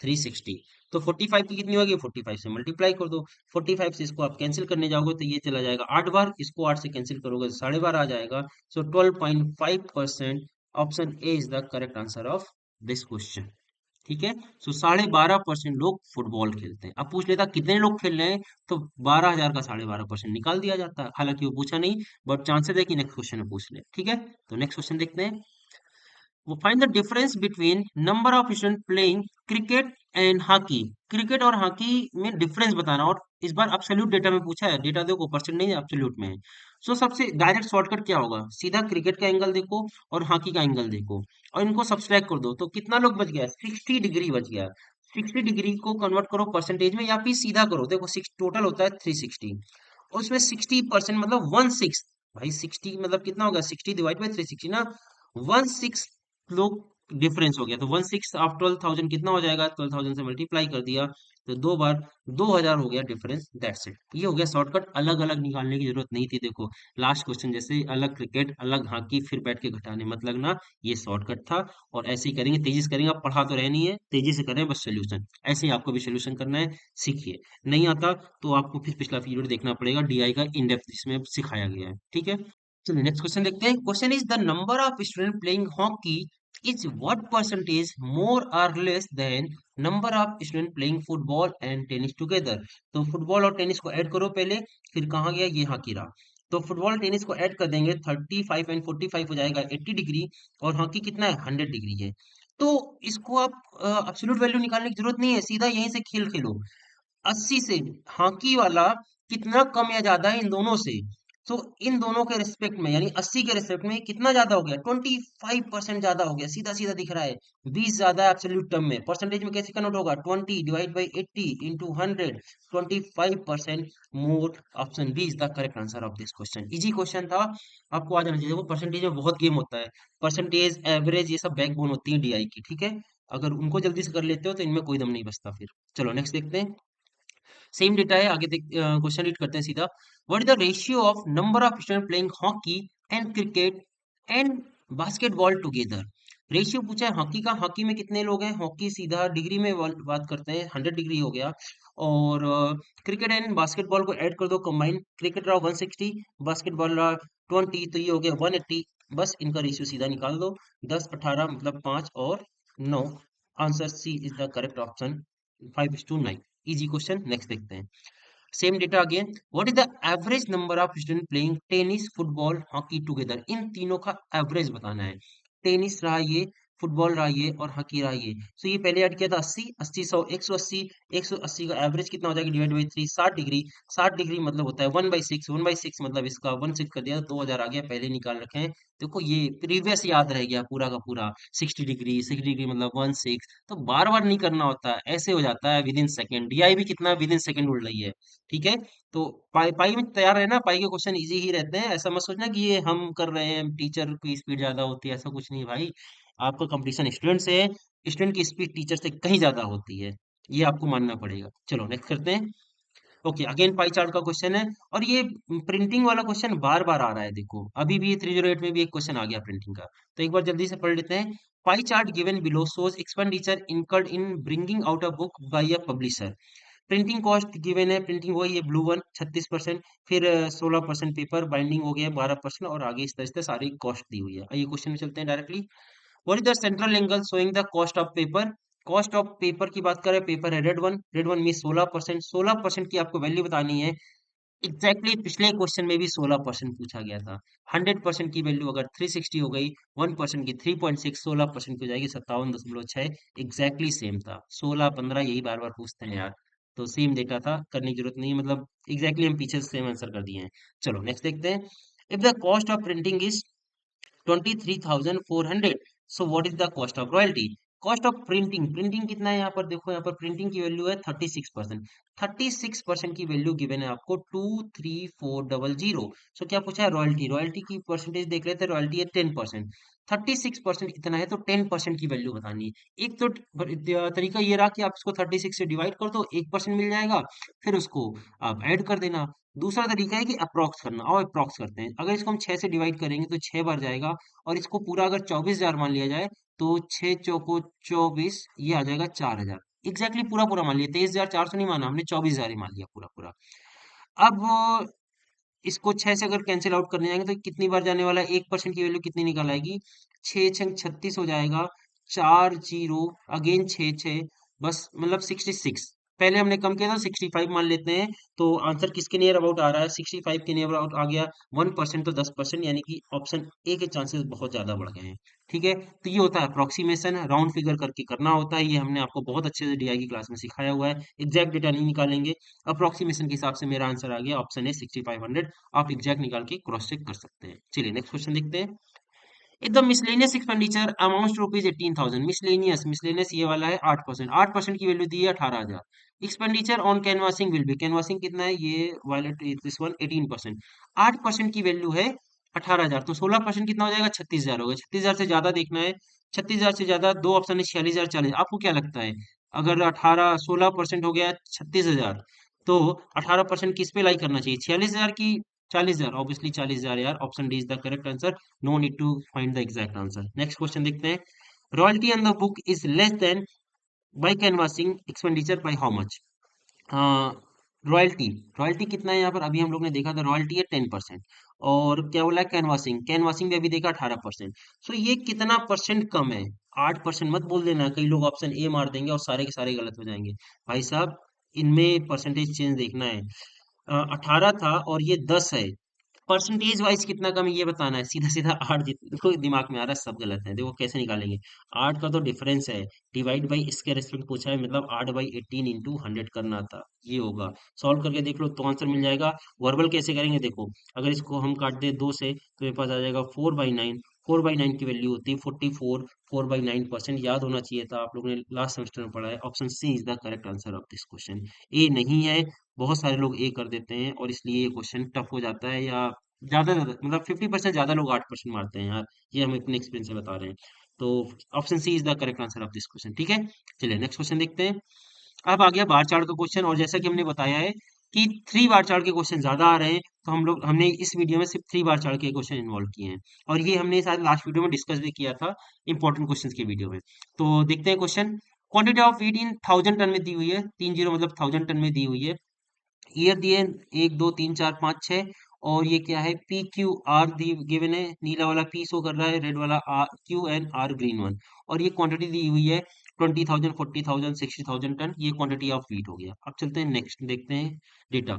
A: 360। तो 45 की कितनी होगी, 45 से मल्टीप्लाई कर दो। 45 से इसको आप कैंसिल करने जाओगे तो ये चला जाएगा 8 बार, इसको 8 से कैंसिल करोगे तो 12.5 आ जाएगा। सो 12.5%, option A is the correct answer of this question. ठीक है। सो 12.5% लोग फुटबॉल खेलते हैं। अब पूछ लेता कितने लोग खेल रहे हैं, तो 12,000 का 12.5% निकाल दिया जाता है। हालांकि वो पूछा नहीं, बट चांसेस है कि नेक्स्ट क्वेश्चन में पूछ ले। ठीक है, तो नेक्स्ट क्वेश्चन देखते हैं। वो find the difference between number of student playing cricket and hockey. Cricket और हॉकी में डिफरेंस बताना, और इस बार एब्सोल्यूट डेटा में पूछा है। डेटा देखो, परसेंट नहीं है, एब्सोल्यूट में है। सो सबसे डायरेक्ट शॉर्टकट क्या होगा, सीधा क्रिकेट का एंगल देखो और हॉकी का एंगल देखो, और इनको सब्सट्रैक्ट कर दो। तो कितना लोग बच गया, 60 डिग्री बच गया। 60 डिग्री को कन्वर्ट करो परसेंटेज में, या फिर सीधा करो, देखो सिक्स टोटल होता है 360, और उसमें 60% मतलब 1/6। भाई 60 मतलब कितना होगा, 60 डिवाइड बाई 360 ना, 1/6 लोग डिफरेंस हो गया। तो 1/6 ऑफ 12,000 कितना हो जाएगा, 12,000 से मल्टीप्लाई कर दिया तो 2 बार 2,000 हो गया डिफरेंस। दैट्स इट, ये हो गया शॉर्टकट। अलग अलग निकालने की जरूरत नहीं थी। देखो लास्ट क्वेश्चन जैसे अलग क्रिकेट अलग हॉकी फिर बैठ के घटाने मत लगना, ये शॉर्टकट था। और ऐसे ही करेंगे, तेजी से करेंगे, आप पढ़ा तो रहनी है, तेजी से करें बस सोल्यूशन। ऐसे ही आपको भी सोल्यूशन करना है, सीखिए। नहीं आता तो आपको फिर पिछला वीडियो देखना पड़ेगा, डीआई का इन डेप्थ जिसमें सिखाया गया है। ठीक है, चलिए नेक्स्ट क्वेश्चन देखते हैं। Question is the number of student playing hockey is what percentage more or less than number of students playing football and tennis together। तो फुटबॉल और टेनिस को ऐड करो पहले, फिर कहाँ गया ये, हॉकी रहा। तो फुटबॉल टेनिस को ऐड कर देंगे, 35 एंड 45 हो जाएगा 80 डिग्री, और हॉकी कितना है, 100 डिग्री है। तो इसको आप एब्सोल्यूट वैल्यू निकालने की जरूरत नहीं है, सीधा यहीं से खेल खेलो। 80 से हॉकी वाला कितना कम या ज्यादा है इन दोनों से। तो इन दोनों के रिस्पेक्ट में, यानी 80 के रिस्पेक्ट में कितना ज्यादा हो गया, 25% ज्यादा हो गया। सीधा सीधा दिख रहा है, 20 ज्यादा है एब्सोल्यूट टर्म में। परसेंटेज में कैसे कन्वर्ट होगा, 20 divide by 80 into 100, 25% more. Option B is the correct answer of this question. Easy question था, आपको आ जाना चाहिए। वो परसेंटेज में बहुत गेम होता है, परसेंटेज एवरेज ये सब बैकबोन होती है डीआई की। ठीक है, अगर उनको जल्दी से कर लेते हो तो इनमें कोई दम नहीं बचता फिर। चलो नेक्स्ट देखते हैं। सेम डेटा है, आगे देख क्वेश्चन रीड करते हैं सीधा। What is the ratio of number of student playing hockey and cricket and basketball together. Ratio पूछा है हॉकी का, हॉकी में कितने लोग हैं, हॉकी सीधा डिग्री में बात करते हैं, 100 डिग्री हो गया। और क्रिकेट एंड बास्केटबॉल को ऐड कर दो कंबाइन, क्रिकेट रहा 160, बास्केटबॉल रहा 20, तो ये हो गया 180। बस इनका रेशियो सीधा निकाल दो, 10 18 मतलब 5 और 9। Answer C is the correct option, 5:9। Easy question, next देखते हैं। Same data again, what is the average number of student playing tennis football hockey together. इन तीनों का एवरेज बताना है। टेनिस रहा ये, फुटबॉल रहा ये, और हॉकी रहा ये। सो ये पहले ऐड किया था 80 80 100 180। 180 का एवरेज कितना हो जाएगा, डिवाइड बाई 3, 60 डिग्री। 60 डिग्री मतलब होता है 1/6, 1/6 मतलब इसका 1/6 कर दिया तो 2,000 आ गया, पहले निकाल रखे हैं। देखो ये प्रीवियस याद रह गया पूरा का पूरा। 60 डिग्री, 60 डिग्री मतलब 1/6। तो बार बार नहीं करना होता है, ऐसे हो जाता है विद इन सेकेंड। डीआई भी कितना विद इन सेकेंड उड़ रही है। ठीक है, तो पाई पाई में तैयार रहना, पाई के क्वेश्चन इजी ही रहते हैं। ऐसा मत सोचना कि ये हम कर रहे हैं, टीचर की स्पीड ज्यादा होती है, ऐसा कुछ नहीं भाई। आपका कंपटीशन स्टूडेंट से है, स्टूडेंट की स्पीड टीचर से कहीं ज्यादा होती है, ये आपको मानना पड़ेगा। चलो नेक्स्ट करते हैं। ओके, अगेन पाई चार्ट का क्वेश्चन है, और ये प्रिंटिंग वाला क्वेश्चन बार बार आ रहा है। देखो अभी भी 308 में भी एक क्वेश्चन आ गया प्रिंटिंग का, तो एक बार जल्दी से पढ़ लेते हैं। Pie chart given below shows expenditure incurred in bringing out a book by a publisher. Printing cost given है, प्रिंटिंग वही है ब्लू वन 36%, फिर 16% पेपर बाइंडिंग हो गया 12%, और आगे इस तरह से सारी कॉस्ट दी हुई है। आइए क्वेश्चन में चलते हैं directly. What is the central angle showing the cost of paper. Cost of paper की बात करें, पेपर है रेड वन, रेड वन में 16%। 16% की आपको वैल्यू बतानी है। एग्जैक्टली पिछले क्वेश्चन में भी 16% पूछा गया था। 100% की वैल्यू अगर 360 हो गई, 1% की 3.6, 16% की हो जाएगी 57.6। एग्जैक्टली सेम था, 16 15 यही बार बार पूछते हैं यार। तो सेम डेटा था, करने की जरूरत नहीं है, मतलब एग्जैक्टली हम पीछे से सेम आंसर कर दिए हैं। चलो नेक्स्ट देखते हैं। If the cost of printing is 23,400, so what is the cost of royalty. Cost of printing, printing कितना है यहाँ पर देखो, यहाँ पर प्रिंटिंग की वैल्यू है 36%। 36% की वैल्यू गिवन है आपको 23400। सो क्या पूछा है, रॉयल्टी। रॉयल्टी की परसेंटेज देख रहे थे, रॉयल्टी है 10%। 36% इतना है तो 10% की वैल्यू बतानी है। एक तो तरीका ये रहा कि आप इसको 36 से डिवाइड कर दो, 1% मिल जाएगा, फिर उसको आप ऐड कर देना। दूसरा तरीका है कि अप्रॉक्स करना, और अप्रॉक्स करते हैं। अगर इसको हम 6 से डिवाइड करेंगे तो 6 बार जाएगा, और इसको पूरा अगर 24,000 मान लिया जाए तो 6 चौको 24, ये आ जाएगा 4,000। एग्जैक्टली पूरा पूरा मान लिया, 23,400 नहीं माना हमने, 24,000 ही मान लिया पूरा पूरा। अब इसको 6 से अगर कैंसिल आउट करने जाएंगे तो कितनी बार जाने वाला है, 1% की वैल्यू कितनी निकल आएगी, 6 6 36 हो जाएगा, 4 0 अगेन 6 6, बस मतलब 66। पहले हमने कम किया था, 65 मान लेते हैं। तो आंसर किसके नियर अबाउट आ रहा है, 65 के नियर अबाउट आ गया। 1% तो 10%, यानी कि ऑप्शन ए के चांसेस बहुत ज्यादा बढ़ गए हैं। ठीक है, तो ये होता है अप्रोक्सीमेशन, राउंड फिगर करके करना होता है। ये हमने आपको बहुत अच्छे से डीआई की क्लास में सिखाया हुआ है। एग्जैक्ट डेटा नहीं निकालेंगे, अप्रोक्सीमेशन के हिसाब से मेरा आंसर आ गया, ऑप्शन ए 6500। आप एग्जैक्ट निकाल के क्रॉस चेक कर सकते हैं। चलिए नेक्स्ट क्वेश्चन देखते हैं। If the miscellaneous expenditure amounts to rupees 18,000, miscellaneous miscellaneous ये वाला है 8%, 8% की वैल्यू दी है 18,000। Expenditure on canvassing will be, canvassing कितना है, ये वायलेट दिस वन 18%, 8% की वैल्यू है 18,000, तो 16% कितना हो जाएगा, 36,000 होगा। 36,000 से ज्यादा देखना है, 36,000 से ज्यादा दो ऑप्शन है, 46,000 40। आपको क्या लगता है, अगर 16% हो गया 36,000, तो 18% किस पे लाई करना चाहिए, 46,000 की 40,000? ऑब्वियसली 40,000 यार, option D is the correct answer. No need to find the exact answer. Next question देखते हैं। Royalty on the book is less than by canvassing expenditure by how much? Royalty, royalty कितना है यहाँ पर, अभी हम लोग ने देखा था रॉयल्टी है 10%, और क्या बोला है, कैनवासिंग, कैनवासिंग भी अभी देखा 18%। सो ये कितना परसेंट कम है, 8%? मत बोल देना, कई लोग ऑप्शन ए मार देंगे और सारे के सारे गलत हो जाएंगे। भाई साहब, इनमें परसेंटेज चेंज देखना है। 18 था और ये 10 है, परसेंटेज वाइज कितना कम है ये बताना है। सीधा सीधा 8 देखो दिमाग में आ रहा है, सब गलत है, देखो कैसे निकालेंगे। 8 का तो डिफरेंस है, डिवाइड बाई इसके रेस्पेक्ट पूछा है, मतलब 8/18 इंटू 100 करना था, ये होगा। सॉल्व करके देख लो तो आंसर मिल जाएगा। वर्बल कैसे करेंगे देखो, अगर इसको हम काट दे 2 से तो मेरे पास आ जाएगा 4/9। 4/9 की वैल्यू होती है 44, 4/9%, याद होना चाहिए था, आप लोगों ने लास्ट सेमेस्टर में पढ़ा है। Option C is the correct answer of this question. A नहीं है, बहुत सारे लोग ए कर देते हैं और इसलिए ये क्वेश्चन टफ हो जाता है, या ज्यादा मतलब 50% ज्यादा लोग 8% मारते हैं यार, ये हम अपने एक्सपीरियंस से बता रहे हैं। तो option C is the correct answer of this question. ठीक है, चलिए नेक्स्ट क्वेश्चन देखते हैं। अब आ गया बार चार्ट का क्वेश्चन, और जैसा कि हमने बताया है कि 3 बार चार्ट के क्वेश्चन ज्यादा आ रहे हैं, तो हमने इस वीडियो में सिर्फ 3 बार चार्ट के क्वेश्चन इन्वॉल्व किए हैं, और ये हमने शायद लास्ट वीडियो में डिस्कस भी किया था इंपॉर्टेंट क्वेश्चन के वीडियो में। तो देखते हैं question. Quantity of wheat in 1000 ton में दी हुई है, 30 मतलब 1000 टन में दी हुई है। ईयर दिए 1 2 3 4 5 6, और ये क्या है, पी क्यू आर दी गिवन है, नीला वाला पी शो कर रहा है, रेड वाला R Q and R green one, और ये क्वांटिटी दी हुई है 20,000 40,000 60,000 टन, ये क्वांटिटी ऑफ व्हीट हो गया। अब चलते हैं नेक्स्ट, देखते हैं data.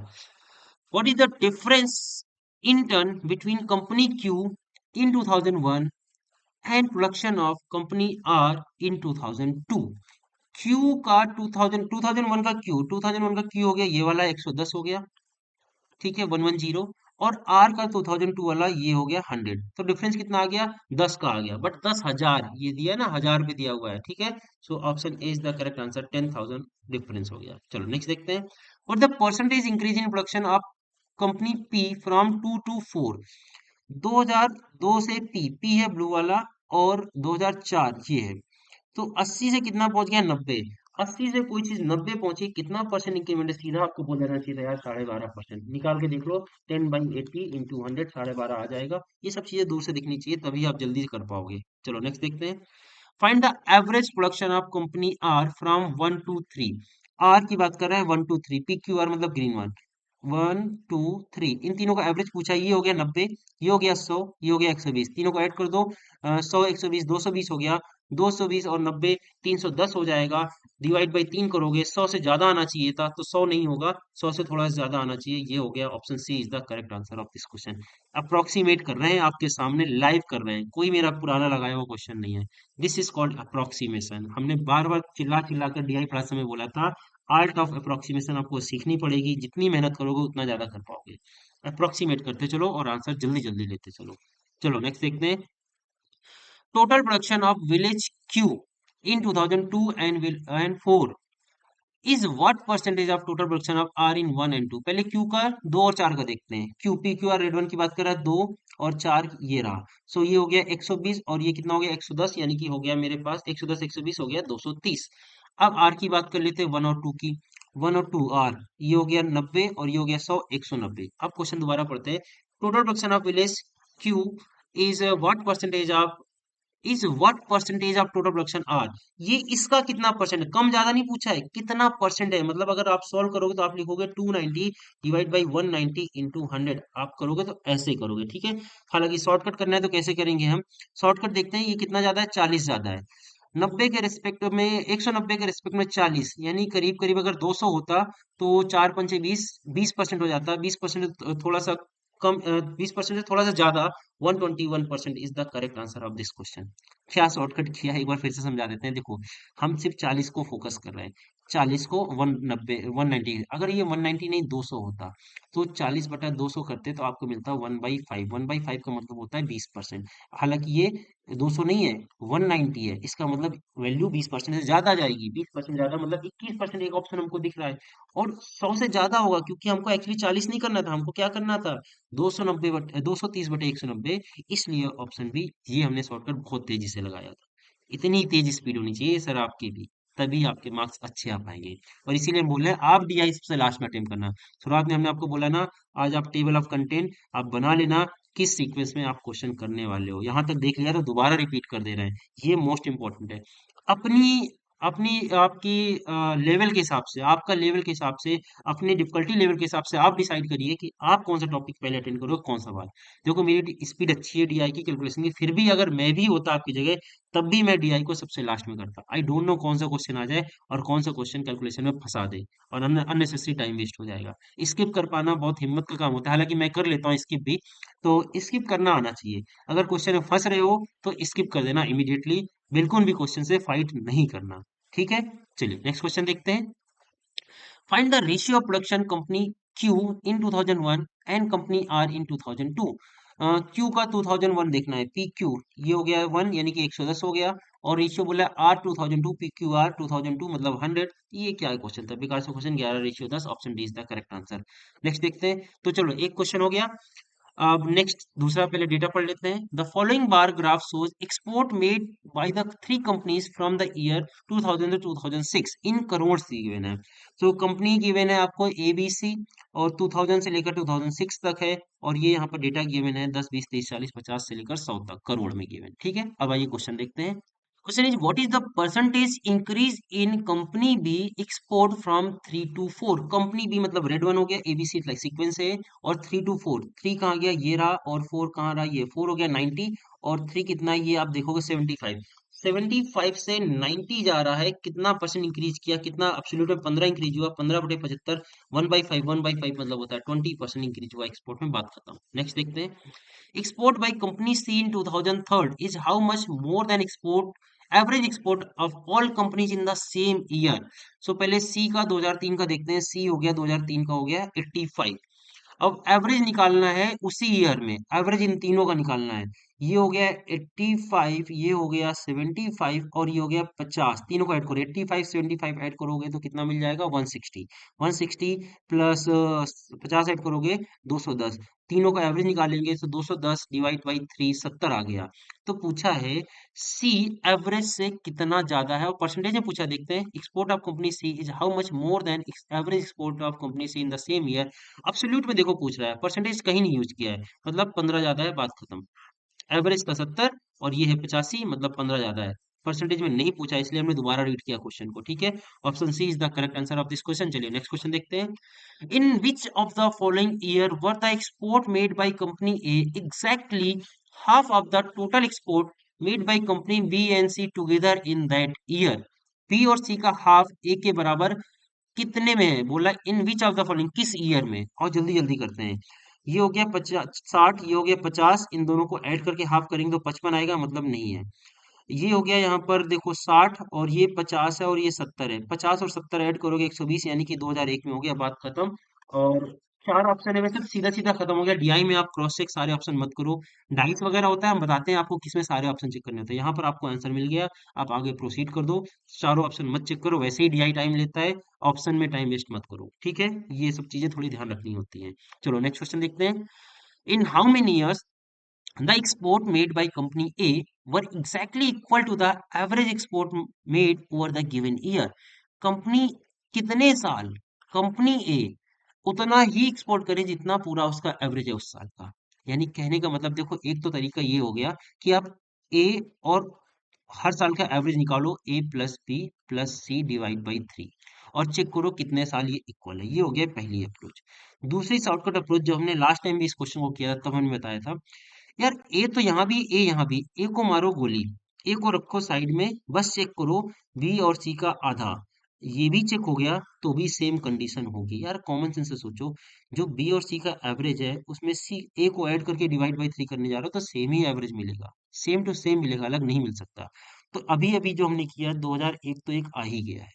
A: What is the difference in ton between company Q in 2001 and production of company R in 2002? Q का 2001 का क्यू, 2001 का क्यू हो गया ये वाला 110 हो गया, ठीक है, 110, और आर का 2002 वाला ये हो गया 100। तो डिफरेंस कितना आ गया, 10 का आ गया, बट 10,000 ये दिया ना, 1000 पे दिया हुआ है। ठीक है, सो option A is the correct answer, 10,000 difference हो गया। चलो नेक्स्ट देखते हैं। और the percentage increase in production of company P from 2 to 4? 2002 से पी, पी है ब्लू वाला, और 2004 ये है, तो 80 से कितना पहुंच गया, 90। 80 से कोई चीज 90 पहुंची, कितना परसेंट इंक्रीमेंट है, सीधा आपको बोल देना चाहिए था यार 12.5%। निकाल के देख लो, 10/80 इंटू 100, 12.5 आ जाएगा। ये सब चीजें दूर से दिखनी चाहिए, तभी आप जल्दी कर पाओगे। चलो नेक्स्ट देखते हैं। Find the average production of company R from 1 to 3। R की बात कर रहे हैं 1 to 3, पी क्यू आर मतलब ग्रीन वन, 1 2 3, इन तीनों का एवरेज पूछा है। ये हो गया 90, ये हो गया 100, ये हो गया 120, तीनों को ऐड कर दो। 100 120 220 हो गया, 220 और 90 310 हो जाएगा। डिवाइड बाई 3 करोगे, 100 से ज्यादा आना चाहिए था, तो 100 नहीं होगा, 100 से थोड़ा सा ज्यादा आना चाहिए। ये हो गया, option C is the correct answer of this question. Approximate कर रहे हैं, आपके सामने लाइव कर रहे हैं, कोई मेरा पुराना लगाया हुआ क्वेश्चन नहीं है। This is called approximation. हमने बार बार चिल्ला चिल्ला कर डीआई क्लास में बोला था, आर्ट ऑफ अप्रोक्सीमेशन आपको सीखनी पड़ेगी, जितनी मेहनत करोगे उतना ज्यादा कर पाओगे। अप्रोक्सीमेट करते चलो और आंसर जल्दी जल्दी लेते चलो। चलो नेक्स्ट देखते हैं। Total production of village Q in 2002 and 4 is what percentage of total production of R in 1 and 2? पहले क्यू का 2 और 4 का देखते हैं। Q P Q are red one की बात कर रहा है 2, और 4 ये रहा। सो ये हो गया 120 और ये कितना हो गया 110, यानी कि हो गया मेरे पास 110 120 हो गया 230। अब आर की बात कर लेते हैं 1 और 2 की। 1 और 2 आर, ये हो गया 90 और ये हो गया 100 190। अब क्वेश्चन दोबारा पढ़ते हैं। Total production of village Q is what percentage of total production R. ये इसका कितना परसेंट है, कम ज्यादा नहीं पूछा है, कितना परसेंट है। मतलब अगर आप सॉल्व करोगे तो आप लिखोगे 290 डिवाइड बाई 190 इंटू 100। आप करोगे तो ऐसे करोगे, ठीक है। हालांकि शॉर्टकट करना है तो कैसे करेंगे हम, शॉर्टकट देखते हैं। ये कितना ज्यादा है, 40 ज्यादा है। 90 के रिस्पेक्ट में 190 के रिस्पेक्ट में 40, यानी करीब करीब अगर 200 होता तो 4 पंचे 20, 20% हो जाता। 20% थोड़ा सा कम, 20% से थोड़ा सा ज्यादा, 121% is the correct answer of this question. क्या शॉर्टकट किया है, एक बार फिर से समझा देते हैं। देखो, हम सिर्फ 40 को फोकस कर रहे हैं। 40 को 190 190, अगर ये 190 नहीं 200 होता तो 40 बटा 200 करते तो आपको मिलता 1/5। 1/5 का मतलब होता है 20%। हालांकि ये 200 नहीं है, 190 है, इसका मतलब वैल्यू 20% से ज्यादा जाएगी। 20% ज्यादा मतलब 21%, एक ऑप्शन हमको दिख रहा है। और 100 से ज्यादा होगा, क्योंकि हमको एक्चुअली 40 नहीं करना था, हमको क्या करना था, 290 बटे 230 बटे 190। इसलिए ऑप्शन बी, ये हमने शॉर्टकट बहुत तेजी से लगाया था। इतनी तेज स्पीड होनी चाहिए सर आपकी भी, तभी आपके मार्क्स अच्छे आ पाएंगे। और इसीलिए हम बोल रहे हैं आप डीआई सबसे लास्ट में अटेम्प्ट करना। शुरुआत में हमने आपको बोला ना, आज आप टेबल ऑफ कंटेंट आप बना लेना, किस सीक्वेंस में आप क्वेश्चन करने वाले हो। यहाँ तक देख लिया तो दोबारा रिपीट कर दे रहे हैं, ये मोस्ट इंपॉर्टेंट है। अपनी अपनी आपकी लेवल के हिसाब से, आपका लेवल के हिसाब से, अपनी डिफिकल्टी लेवल के हिसाब से आप डिसाइड करिए कि आप कौन सा टॉपिक पहले अटेंड करोगे, कौन सा सवाल। देखो मेरी स्पीड अच्छी है डीआई की कैलकुलेशन की, फिर भी अगर मैं भी होता आपकी जगह तब भी मैं डीआई को सबसे लास्ट में करता। आई डोंट नो कौन सा क्वेश्चन आ जाए और कौन सा क्वेश्चन कैलकुलेशन में फंसा दे और अननेसेसरी टाइम वेस्ट हो जाएगा। स्किप कर पाना बहुत हिम्मत का काम होता है, हालांकि मैं कर लेता हूँ स्किप भी। तो स्किप करना आना चाहिए। अगर क्वेश्चन में फंस रहे हो तो स्किप कर देना इमीडिएटली, बिल्कुल भी क्वेश्चन से फाइट नहीं करना, ठीक है। चलिए नेक्स्ट क्वेश्चन देखते हैं। Find the ratio of production company Q in 2001 and company R in 2002। Q का 2001 देखना है, पी क्यू ये हो गया 1 यानी कि 110 हो गया। और रेशियो बोला आर 2002, पी क्यू आर 2002 मतलब 100। ये क्या क्वेश्चन था, बेकार से question, 11 ratio 10, option D is the correct answer. Next देखते हैं। तो चलो एक क्वेश्चन हो गया। अब नेक्स्ट दूसरा पहले डेटा पढ़ लेते हैं। The following bar graph shows export made by the three companies from the year 2000 to 2006 इन करोड़ सी गिवन है। तो कंपनी गिवन है आपको एबीसी, और 2000 से लेकर 2006 तक है। और ये यहाँ पर डेटा गिवन है 10 20 30 40 50 से लेकर 100 तक करोड़ में गिवन, ठीक है। अब आइए क्वेश्चन देखते हैं। Question is what is the percentage increase in company B export from 3 to 4। Company B मतलब रेड वन हो गया, एबीसी लाइक सीक्वेंस है। और 3 to 4, 3 कहाँ गया ये रहा, और 4 कहाँ रहा, ये 4 हो गया 90। और 3 कितना है, ये आप देखोगे 75। 75 से 90 जा रहा है, कितना परसेंट इंक्रीज किया, कितना एब्सोल्यूट में 15 इंक्रीज हुआ, 15 बटे 75, 1/5। 1/5 मतलब होता है 20% इंक्रीज हुआ एक्सपोर्ट में, बात खत्म। नेक्स्ट देखते हैं। Export by company C in 2003 is how much more than average export of all companies in the same year। So पहले C का 2003 का देखते हैं। C हो गया 2003 का हो गया 85। अब एवरेज निकालना है उसी ईयर में, एवरेज इन तीनों का निकालना है। ये हो गया 85, ये हो गया 75 और ये हो गया 50। तीनों को ऐड करो, 85 75 ऐड करोगे तो कितना मिल जाएगा 160। 160 प्लस 50 ऐड करोगे 210। तीनों का एवरेज निकालेंगे तो 210 डिवाइड बाई 3 70 आ गया। तो पूछा है सी एवरेज से कितना ज्यादा है, और परसेंटेज में पूछा, देखते हैं। Export of company C is how much more than average export of company C in the same year. Absolute में देखो पूछ रहा है, परसेंटेज कहीं नहीं यूज किया है, मतलब 15 ज्यादा है, बात खत्म। एवरेज का 70 और ये है 85, मतलब 15 ज्यादा है। परसेंटेज में नहीं पूछा, इसलिए हमने दोबारा रीड किया क्वेश्चन को, ठीक है। Option C is the correct answer of this question. चलिए नेक्स्ट क्वेश्चन देखते हैं। In which of the following year were the export made by company A exactly half of the total export made by company B and C together in that year. B और C का half ए के बराबर कितने में है, बोला इन which of the following, किस year में। और जल्दी जल्दी करते हैं। ये हो गया 50 60, ये हो गया 50, इन दोनों को ऐड करके हाफ करेंगे तो 55 आएगा, मतलब नहीं है। ये हो गया यहाँ पर देखो 60 और ये 50 है और ये 70 है। 50 और 70 ऐड करोगे 120, यानी कि 2001 में हो गया, बात खत्म। और चार ऑप्शन है वैसे, सीधा सीधा खत्म हो गया। डीआई में आप क्रॉस चेक सारे ऑप्शन मत करो। डाइस वगैरह होता है, हम बताते हैं आपको किसमें सारे ऑप्शन चेक करने होते हैं। यहाँ पर आपको आंसर मिल गया, आप आगे प्रोसीड कर दो। चारों ऑप्शन मत चेक करो, वैसे ही डीआई टाइम लेता है। ऑप्शन में टाइम वेस्ट मत करो, ठीक है। ये सब चीजें थोड़ी ध्यान रखनी होती हैं। चलो नेक्स्ट क्वेश्चन देखते हैं। In how many years The export made by company A were exactly equal to the average export made over the given year. Company कितने साल, कंपनी ए उतना ही एक्सपोर्ट करे जितना पूरा उसका एवरेज है उस साल का। यानी कहने का मतलब देखो, एक तो तरीका ये हो गया कि आप ए और हर साल का एवरेज निकालो, A plus B plus C divide by 3 और चेक करो कितने साल ये इक्वल है। ये हो गया पहली अप्रोच। दूसरी शॉर्टकट अप्रोच जो हमने लास्ट टाइम भी इस क्वेश्चन को किया था तब हमने बताया था, यार ए तो यहाँ भी, ए यहाँ भी, ए को मारो गोली, ए को रखो साइड में, बस चेक करो बी और सी का आधा, ये भी चेक हो गया तो भी सेम कंडीशन होगी। यार कॉमन सेंस से सोचो, जो बी और सी का एवरेज है उसमें सी ए को ऐड करके डिवाइड बाई 3 करने जा रहे हो तो सेम ही एवरेज मिलेगा, सेम टू सेम मिलेगा, अलग नहीं मिल सकता। तो अभी अभी जो हमने किया 2001 तो एक आ ही गया है,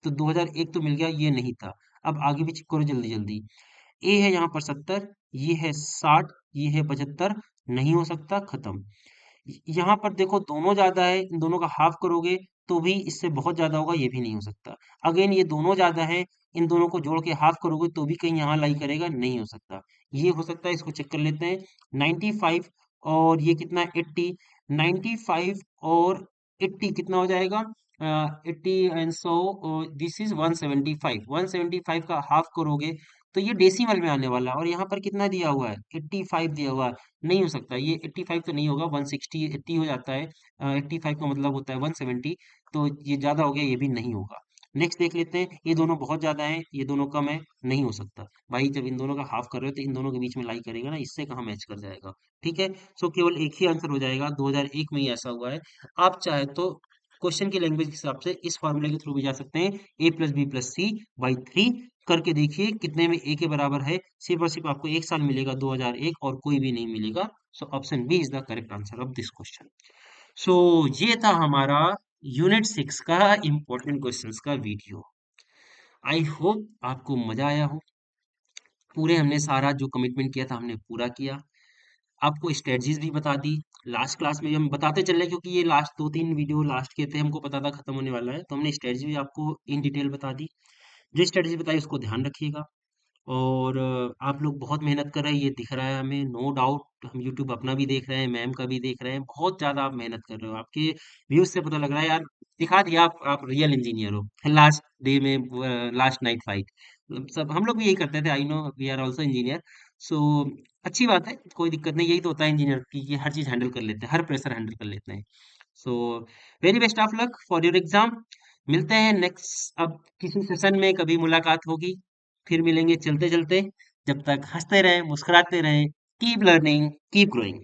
A: तो 2001 तो मिल गया, ये नहीं था। अब आगे भी चेक करो जल्दी जल्दी। ए है यहाँ पर 70, ये है 60, ये है 75, नहीं हो सकता, खत्म। यहाँ पर देखो दोनों ज्यादा है, इन दोनों का हाफ करोगे तो भी इससे बहुत ज्यादा होगा, ये भी नहीं हो सकता। अगेन ये दोनों ज्यादा है, इन दोनों को जोड़ के हाफ करोगे तो भी कहीं यहाँ लाई करेगा, नहीं हो सकता। ये हो सकता है, इसको चेक कर लेते हैं। 95 और ये कितना है, 80। 95 और 80 कितना हो जाएगा, 80 एंड 100, दिस इज 175। 175 का हाफ करोगे तो ये डेसिमल में आने वाला है, और यहाँ पर कितना दिया हुआ है, 85 दिया हुआ है। नहीं हो सकता, ये 85 तो नहीं होगा, 160 80 हो जाता है, 85 का मतलब होता है 170, तो ये ज्यादा हो गया, ये भी नहीं होगा। नेक्स्ट देख लेते हैं, ये दोनों बहुत ज्यादा हैं, ये दोनों कम है, नहीं हो सकता। भाई जब इन दोनों का हाफ कर रहे हो तो इन दोनों के बीच में लाई करेगा ना, इससे कहाँ मैच कर जाएगा। ठीक है, सो केवल एक ही आंसर हो जाएगा, 2001 में ही ऐसा हुआ है। आप चाहे तो क्वेश्चन की लैंग्वेज के हिसाब से इस फॉर्मूले के थ्रू भी जा सकते हैं, A plus B plus C by 3, करके देखिए कितने में ए के बराबर है। सिर्फ और सिर्फ आपको एक साल मिलेगा 2001, और कोई भी नहीं मिलेगा। So option B is the correct answer of this question. So ये था हमारा यूनिट 6 का इंपॉर्टेंट क्वेश्चंस का वीडियो। आई होप आपको मजा आया हो। पूरे हमने सारा जो कमिटमेंट किया था हमने पूरा किया, आपको स्ट्रेटजीज भी बता दी। लास्ट क्लास में हम बताते चल रहे क्योंकि ये लास्ट 2-3 वीडियो लास्ट के थे, हमको पता था खत्म होने वाला है, तो हमने स्ट्रेटजी भी आपको इन डिटेल बता दी। जो स्ट्रेटजी बताई उसको ध्यान रखिएगा। और आप लोग बहुत मेहनत कर रहे हैं, ये दिख रहा है हमें, नो डाउट। हम यूट्यूब अपना भी देख रहे हैं, मैम का भी देख रहे हैं, बहुत ज़्यादा आप मेहनत कर रहे हो। आपके व्यूज से पता लग रहा है यार, दिखा दिया आप रियल इंजीनियर हो। लास्ट डे में लास्ट नाइट फाइट, सब हम लोग भी यही करते थे, I know we are also engineer. So अच्छी बात है, कोई दिक्कत नहीं, यही तो होता है इंजीनियर की, ये हर चीज़ हैंडल कर लेते हैं, हर प्रेशर हैंडल कर लेते हैं। So very best of luck for your exam. मिलते हैं नेक्स्ट, अब किसी सेशन में कभी मुलाकात होगी, फिर मिलेंगे चलते चलते। जब तक हंसते रहें, मुस्कुराते रहें, कीप लर्निंग, कीप ग्रोइंग।